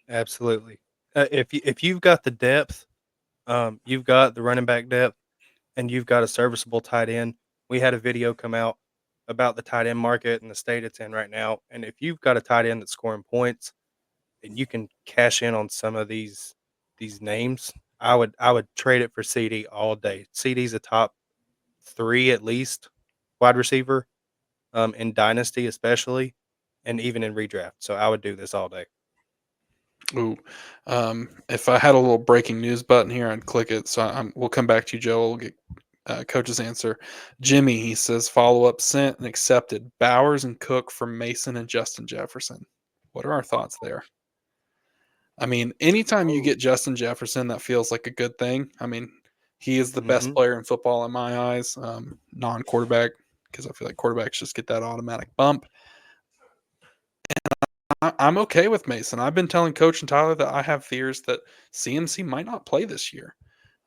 Absolutely. If you've got the depth, you've got the running back depth, and you've got a serviceable tight end. We had a video come out about the tight end market and the state it's in right now. And if you've got a tight end that's scoring points, and you can cash in on some of these names, I would trade it for CD all day. CD's a top 3 at least wide receiver, in dynasty especially, and even in redraft. So I would do this all day. Ooh, if I had a little breaking news button here, I'd click it. So we'll come back to you, Joe. We'll get Coach's answer. Jimmy, he says, follow up sent and accepted. Bowers and Cook for Mason and Justin Jefferson. What are our thoughts there? I mean, anytime you get Justin Jefferson, that feels like a good thing. I mean, he is the best player in football in my eyes, non-quarterback, because I feel like quarterbacks just get that automatic bump. I'm okay with Mason. I've been telling Coach and Tyler that I have fears that CMC might not play this year.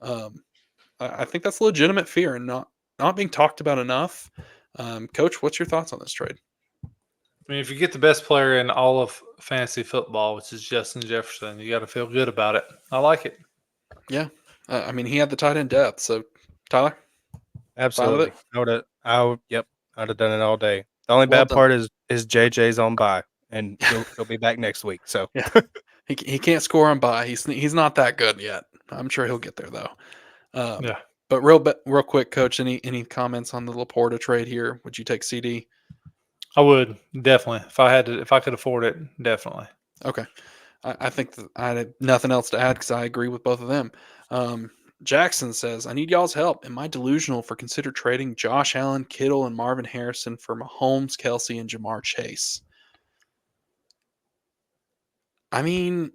I think that's a legitimate fear and not being talked about enough. Coach, what's your thoughts on this trade? I mean, if you get the best player in all of fantasy football, which is Justin Jefferson, you got to feel good about it. I like it. Yeah. I mean, he had the tight end depth. So, Tyler, Absolutely. Yep. I'd have done it all day. The only well bad done. part is JJ's on bye, and he'll be back next week. So Yeah. He can't score on bye. He's not that good yet. I'm sure he'll get there though. Yeah. But real quick, Coach, any comments on the Laporta trade here? Would you take CD? I would definitely if I could afford it, definitely. Okay. I think that I had nothing else to add because I agree with both of them. Jackson says, I need y'all's help. Am I delusional for consider trading Josh Allen, Kittle, and Marvin Harrison for Mahomes, Kelsey, and Jamar Chase? I mean,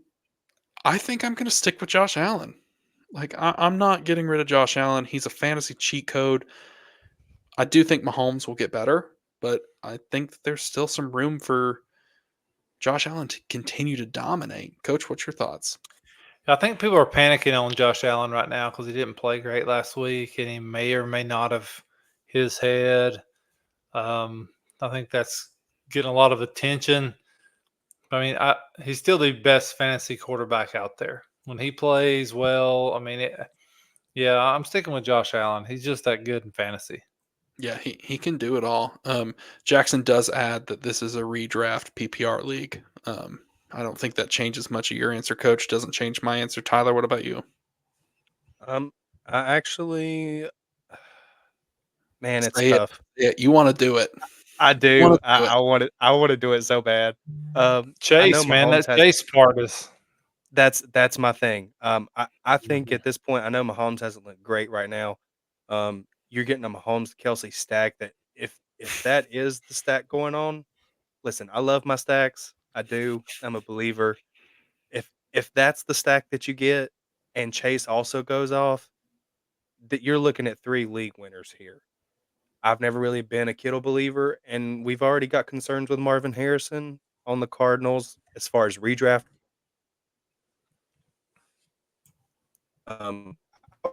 I think I'm going to stick with Josh Allen. Like, I'm not getting rid of Josh Allen. He's a fantasy cheat code. I do think Mahomes will get better, but I think that there's still some room for Josh Allen to continue to dominate. Coach, what's your thoughts? I think people are panicking on Josh Allen right now because he didn't play great last week, and he may or may not have hit his head. I think that's getting a lot of attention. I mean, he's still the best fantasy quarterback out there. When he plays well, I mean, yeah, I'm sticking with Josh Allen. He's just that good in fantasy. Yeah, he can do it all. Jackson does add that this is a redraft PPR league. I don't think that changes much of your answer, Coach. Doesn't change my answer. Tyler, what about you? I actually, man, it's Say it. tough. Yeah, you want to do it. I You want do. to do it. I want to do it so bad. I know Chase, man, Mahomes that has. Chase part is That's my thing. I think Mhm. at this point, I know Mahomes hasn't looked great right now. You're getting a Mahomes Kelsey stack that if that is the stack going on, listen, I love my stacks. I do. I'm a believer. If that's the stack that you get, and Chase also goes off, that you're looking at 3 league winners here. I've never really been a Kittle believer, and we've already got concerns with Marvin Harrison on the Cardinals as far as redraft. I'll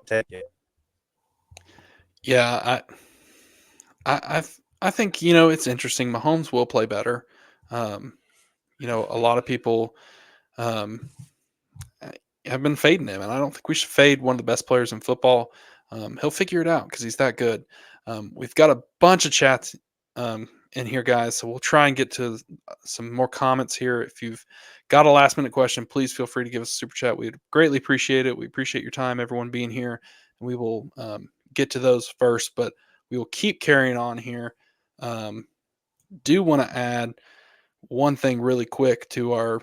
take it. Yeah, I think it's interesting. Mahomes will play better. Um, a lot of people um, have been fading him, and I don't think we should fade one of the best players in football. He'll figure it out because he's that good. We've got a bunch of chats in here, guys, so we'll try and get to some more comments here. If you've got a last minute question, please feel free to give us a super chat. We'd greatly appreciate it. We appreciate your time, everyone being here, and we will get to those first, but we will keep carrying on here. Do want to add one thing really quick to our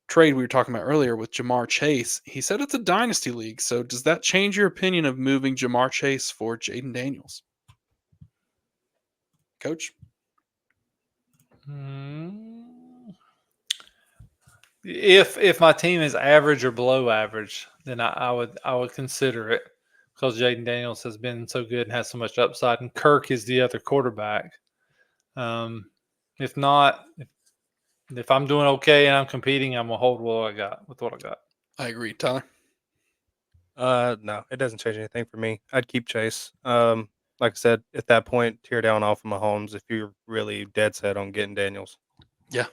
trade we were talking about earlier with Jamar Chase. He said it's a dynasty league. So does that change your opinion of moving Jamar Chase for Jaden Daniels? Coach? Mm. If my team is average or below average, then I would consider it because Jaden Daniels has been so good and has so much upside, and Kirk is the other quarterback. If not, if I'm doing okay and I'm competing, I'm gonna hold what I got. I agree. Tyler? No, it doesn't change anything for me. I'd keep Chase. Like I said, at that point, tear down off of Mahomes if you're really dead set on getting Daniels. Yeah,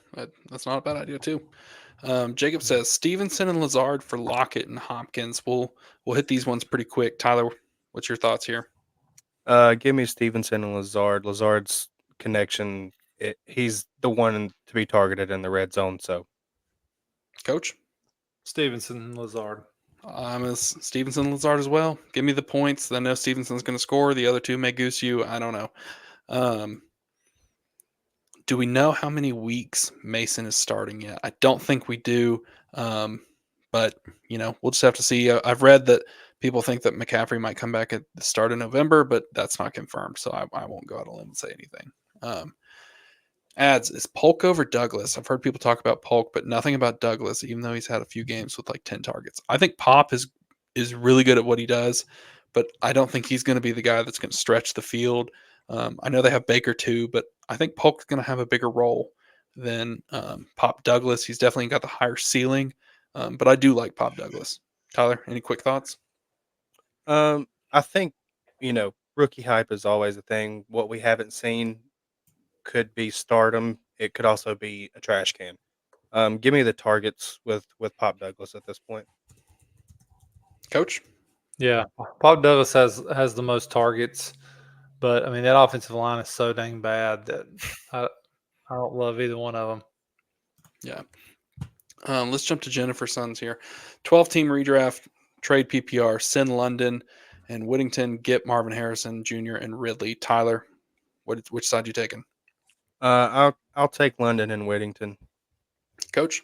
that's not a bad idea too. Jacob says Stevenson and Lazard for Lockett and Hopkins. We'll hit these ones pretty quick. Tyler, what's your thoughts here? Give me Stevenson and Lazard. Lazard's connection, he's the one to be targeted in the red zone. So, Coach? Stevenson and Lazard. I'm as Stevenson Lazard as well. Give me the points. I know Stevenson's going to score. The other two may goose you. I don't know. Um, do we know how many weeks Mason is starting yet? I don't think we do. But we'll just have to see. I've read that people think that McCaffrey might come back at the start of November, but that's not confirmed. So I won't go out on a limb and say anything. Ads is Polk over Douglas. I've heard people talk about Polk, but nothing about Douglas, even though he's had a few games with like 10 targets. I think Pop is really good at what he does, but I don't think he's going to be the guy that's going to stretch the field. I know they have Baker too, but I think Polk's going to have a bigger role than Pop Douglas. He's definitely got the higher ceiling, but I do like Pop Douglas. Tyler, any quick thoughts? I think rookie hype is always a thing. What we haven't seen could be stardom it could also be a trash can. Give me the targets with Pop Douglas at this point. Coach? Yeah, Pop Douglas has the most targets, but I mean that offensive line is so dang bad that I I don't love either one of them. Yeah. Let's jump to Jennifer Sons here. 12-team redraft, trade PPR, send London and Whittington, get Marvin Harrison Jr. and Ridley. Tyler, which side you taking? I'll take London and Whittington. Coach?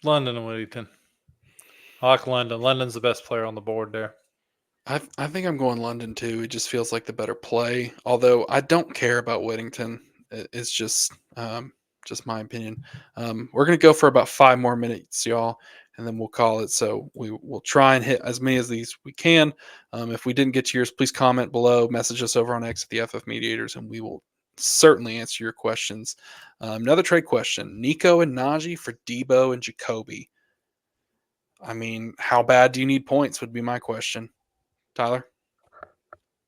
London and Whittington. I like London. London's the best player on the board there. I think I'm going London too. It just feels like the better play. Although I don't care about Whittington. It's just my opinion. We're gonna go for about 5 more minutes, y'all, and then we'll call it. So we'll try and hit as many of these we can. If we didn't get to yours, please comment below. Message us over on X at the FF Mediators, and we will certainly answer your questions. Another trade question: Nico and Najee for Debo and Jacoby. I mean, how bad do you need points? Would be my question. Tyler?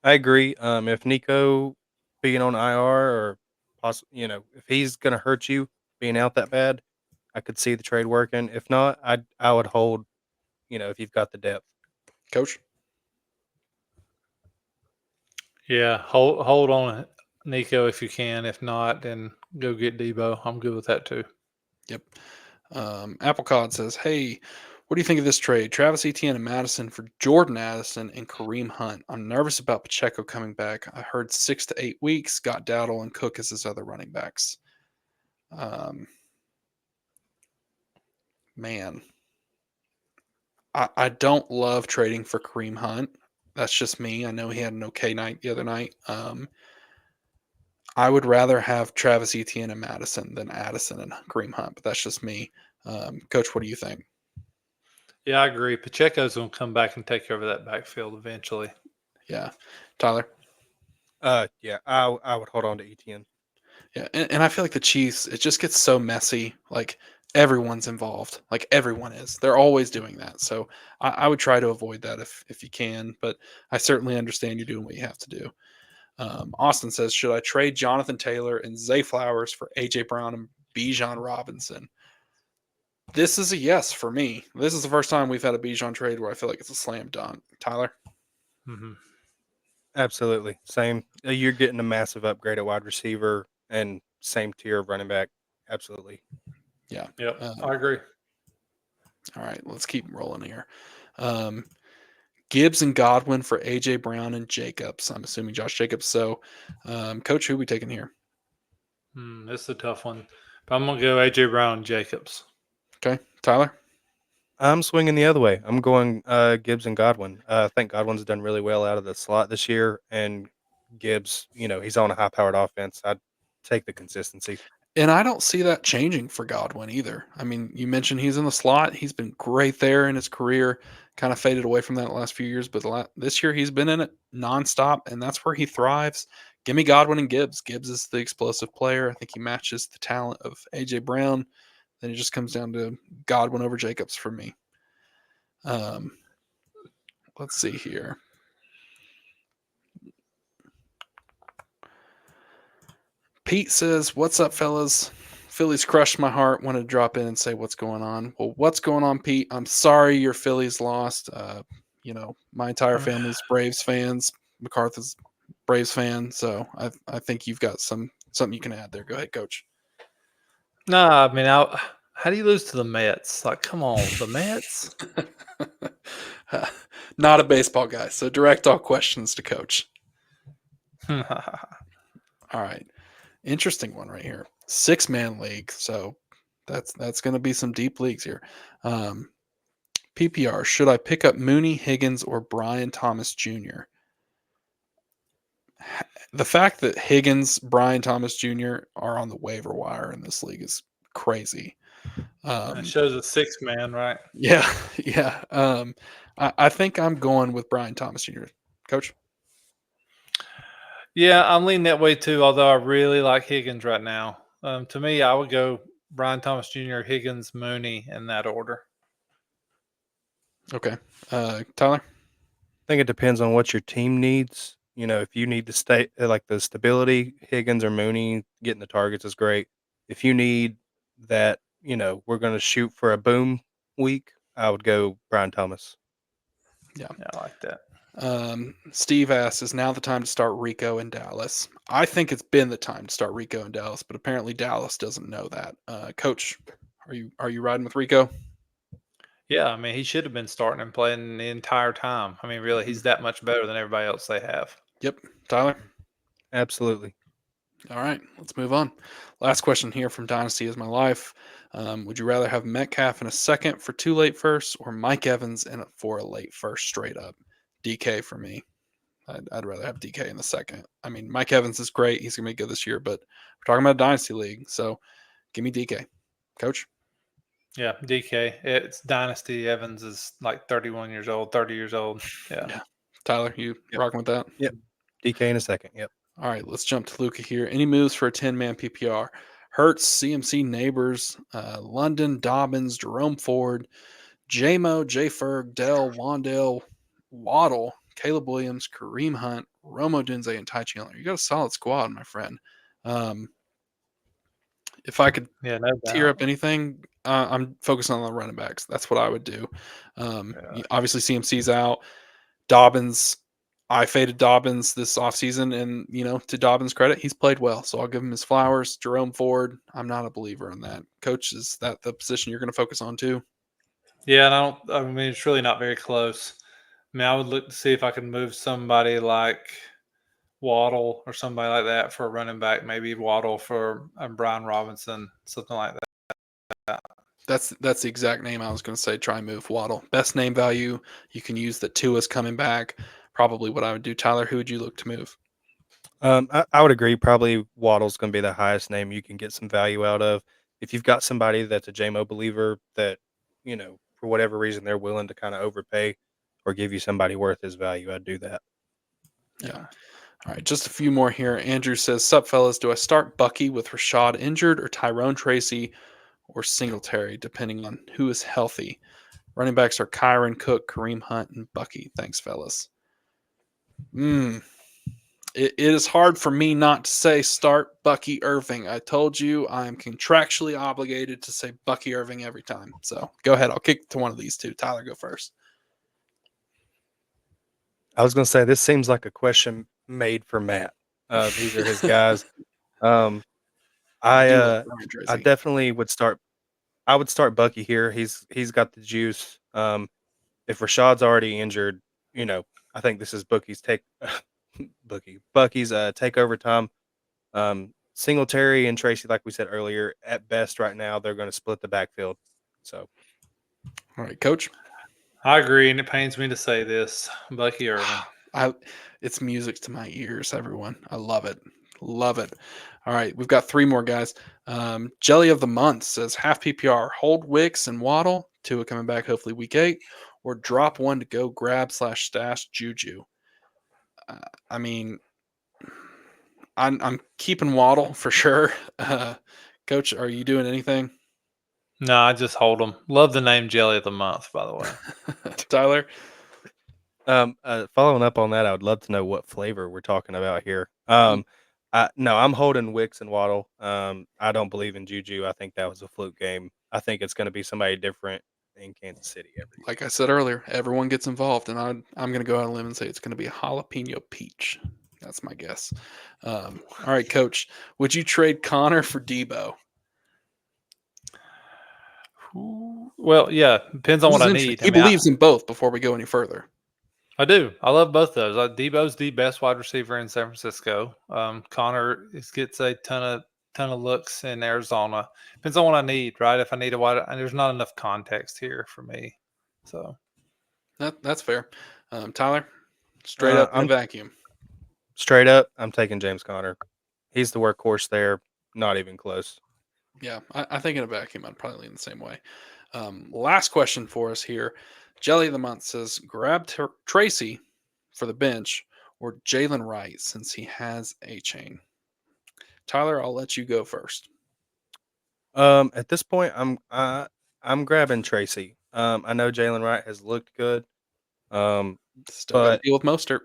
I agree. If Nico being on IR or if he's gonna hurt you being out that bad, I could see the trade working. If not, I would hold. If you've got the depth. Coach? Yeah, hold on, Nico, if you can. If not, then go get Debo. I'm good with that too. Yep. Applecod says, hey, what do you think of this trade? Travis Etienne and Madison for Jordan Addison and Kareem Hunt. I'm nervous about Pacheco coming back. I heard 6 to 8 weeks, got Dowdle and Cook as his other running backs. Man, I don't love trading for Kareem Hunt. That's just me. I know he had an okay night the other night. I would rather have Travis Etienne and Madison than Addison and Kareem Hunt, but that's just me. Coach, what do you think? Yeah, I agree. Pacheco's going to come back and take over that backfield eventually. Yeah. Tyler? Yeah, I would hold on to Etienne. Yeah, and I feel like the Chiefs, it just gets so messy. Like everyone's involved. Like everyone is. They're always doing that. So I would try to avoid that if you can. But I certainly understand you doing what you have to do. Austin says, should I trade Jonathan Taylor and Zay Flowers for AJ Brown and Bijan Robinson? This is a yes for me. This is the first time we've had a Bijan trade where I feel like it's a slam dunk. Tyler? Mm-hmm. Absolutely. Same. You're getting a massive upgrade at wide receiver and same tier of running back. Absolutely. Yeah. Yep, I agree. All right, let's keep rolling here. Gibbs and Godwin for AJ Brown and Jacobs. I'm assuming Josh Jacobs. So, Coach, who are we taking here? This is a tough one. But I'm going to go AJ Brown and Jacobs. Okay, Tyler. I'm swinging the other way. I'm going Gibbs and Godwin. I think Godwin's done really well out of the slot this year, and Gibbs, he's on a high-powered offense. I'd take the consistency. And I don't see that changing for Godwin either. I mean, you mentioned he's in the slot. He's been great there in his career. Kind of faded away from that the last few years, but this year he's been in it nonstop, and that's where he thrives. Give me Godwin and Gibbs. Gibbs is the explosive player. I think he matches the talent of AJ Brown. Then it just comes down to Godwin over Jacobs for me. Let's see here. Pete says, what's up, fellas? Phillies crushed my heart. Wanted to drop in and say what's going on. Well, what's going on, Pete? I'm sorry your Phillies lost. My entire family's Braves fans. MacArthur's Braves fan. So I think you've got something you can add there. Go ahead, Coach. No, I mean, how do you lose to the Mets? Like, come on, the Mets? Not a baseball guy, so direct all questions to Coach. All right. Interesting one right here. 6-man league. So that's going to be some deep leagues here. PPR. Should I pick up Mooney, Higgins, or Brian Thomas Jr.? The fact that Higgins, Brian Thomas Jr. are on the waiver wire in this league is crazy. It shows a 6-man, right? Yeah, yeah. I think I'm going with Brian Thomas Jr. Coach? Yeah, I'm leaning that way too, although I really like Higgins right now. To me, I would go Brian Thomas Jr., Higgins, Mooney in that order. Okay. Tyler? I think it depends on what your team needs. if you need to stay like the stability, Higgins or Mooney getting the targets is great. If you need that, we're going to shoot for a boom week, I would go Brian Thomas. Yeah, I like that. Steve asks, is now the time to start Rico in Dallas? I think it's been the time to start Rico in Dallas, but apparently Dallas doesn't know that. Coach, are you riding with Rico? Yeah, I mean, he should have been starting and playing the entire time. I mean, really, he's that much better than everybody else they have. Yep. Tyler? Absolutely. All right, let's move on. Last question here from Dynasty is My Life. Would you rather have Metcalf in a second for 2 late firsts or Mike Evans for a late first straight up? DK for me. I'd rather have DK in the second. I mean, Mike Evans is great. He's going to be good this year, but we're talking about a Dynasty League. So give me DK. Coach? Yeah, DK. It's Dynasty. Evans is like 31 years old, 30 years old. Yeah. Tyler, you rocking with that? Yep. DK in a second. Yep. All right, let's jump to Luca here. Any moves for a 10-man PPR? Hertz, CMC, Neighbors, London, Dobbins, Jerome Ford, JMO, J. Ferg, Dell, Wandale, Waddle, Caleb Williams, Kareem Hunt, Romo Dunze, and Ty Chandler. You got a solid squad, my friend. If I could Yeah, no tier doubt. up anything, I'm focusing on the running backs. That's what I would do. Obviously, CMC's out. Dobbins, I faded Dobbins this offseason, and, to Dobbins' credit, he's played well. So I'll give him his flowers. Jerome Ford, I'm not a believer in that. Coach, is that the position you're going to focus on too? Yeah, and I mean, it's really not very close. I mean, I would look to see if I could move somebody like Waddle or somebody like that for a running back, maybe Waddle for Brian Robinson, something like that. That's the exact name I was going to say. Try and move Waddle. Best name value. You can use that Tua's coming back. Probably what I would do. Tyler, who would you look to move? I would agree. Probably Waddle's going to be the highest name you can get some value out of. If you've got somebody that's a JMO believer that, for whatever reason, they're willing to kind of overpay or give you somebody worth his value, I'd do that. Yeah. All right, just a few more here. Andrew says, sup, fellas, do I start Bucky with Rashad injured or Tyrone Tracy or Singletary, depending on who is healthy? Running backs are Kyron, Cook, Kareem Hunt, and Bucky. Thanks, fellas. It is hard for me not to say start Bucky Irving. I told you I am contractually obligated to say Bucky Irving every time. So go ahead. I'll kick to one of these two. Tyler, go first. I was going to say this seems like a question made for Matt. These are his guys. I definitely would start. I would start Bucky here. He's got the juice. If Rashad's already injured, I think this is Bucky's Bucky's takeover time. Singletary and Tracy, like we said earlier, at best right now they're going to split the backfield. So, all right, Coach. I agree, and it pains me to say this, Bucky Irving. It's music to my ears, everyone. I love it. Love it. All right, we've got 3 more guys. Jelly of the Month says half PPR, hold Wicks and Waddle, Tua coming back hopefully week 8, or drop one to go grab/stash Juju. I mean, I'm keeping Waddle for sure. Coach, are you doing anything? No, I just hold them. Love the name Jelly of the Month, by the way. Tyler? Following up on that, I would love to know what flavor we're talking about here. No, I'm holding Wicks and Waddle. I don't believe in Juju. I think that was a fluke game. I think it's going to be somebody different in Kansas City every year. Like I said earlier, everyone gets involved, and I'm going to go out on a limb and say it's going to be a jalapeno peach. That's my guess. All right, Coach, would you trade Connor for Debo? Well, yeah, depends on what I need. He believes in both before we go any further. I do. I love both those. Debo's the best wide receiver in San Francisco. Connor gets a ton of looks in Arizona. Depends on what I need, right? If I need a wide, and there's not enough context here for me. So that's fair. Tyler, straight up in a vacuum. Straight up, I'm taking James Conner. He's the workhorse there. Not even close. Yeah, I think in a vacuum, I'd probably lean the same way. Last question for us here. Jelly of the Month says, grab Tracy for the bench or Jalen Wright since he has A-Chain. Tyler, I'll let you go first. At this point, I'm grabbing Tracy. I know Jalen Wright has looked good. Still got to deal with Mostert.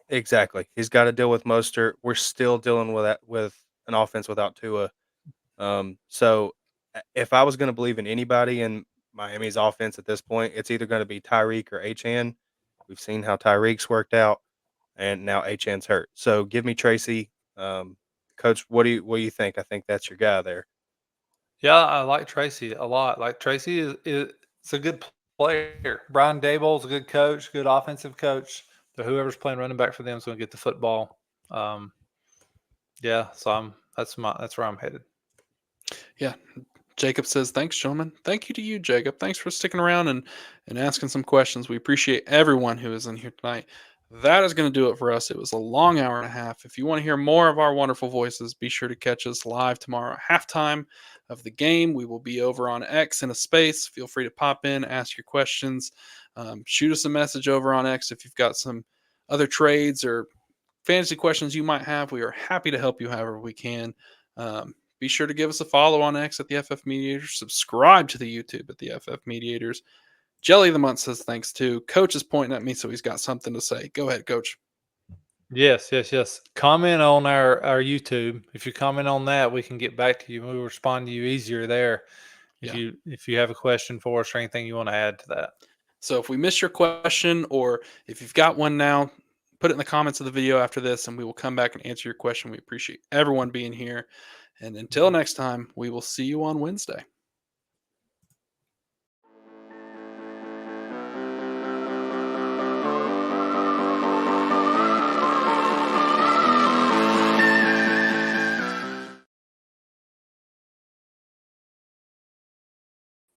Exactly. He's got to deal with Mostert. We're still dealing with that with an offense without Tua. So if I was going to believe in anybody in Miami's offense at this point, it's either going to be Tyreek or Achan. We've seen how Tyreek's worked out, and now Achan's hurt. So give me Tracy. Coach, what do you think? I think that's your guy there. Yeah, I like Tracy a lot. Like Tracy is a good player. Brian Daboll's a good coach, good offensive coach. So whoever's playing running back for them is going to get the football. Um, yeah, so that's where I'm headed. Yeah. Jacob says, thanks, gentlemen. Thank you to you, Jacob. Thanks for sticking around and asking some questions. We appreciate everyone who is in here tonight. That is going to do it for us. It was a long hour and a half. If you want to hear more of our wonderful voices, be sure to catch us live tomorrow at halftime of the game. We will be over on X in a space. Feel free to pop in, ask your questions, shoot us a message over on X if you've got some other trades or fantasy questions you might have. We are happy to help you however we can. Be sure to give us a follow on X at the FF Mediators. Subscribe to the YouTube at the FF Mediators. Jelly of the Month says thanks too. Coach is pointing at me, so he's got something to say. Go ahead, Coach. Yes, yes, yes. Comment on our YouTube. If you comment on that, we can get back to you. We'll respond to you easier there. If you have a question for us or anything you want to add to that. So if we miss your question or if you've got one now, put it in the comments of the video after this, and we will come back and answer your question. We appreciate everyone being here. And until next time, we will see you on Wednesday.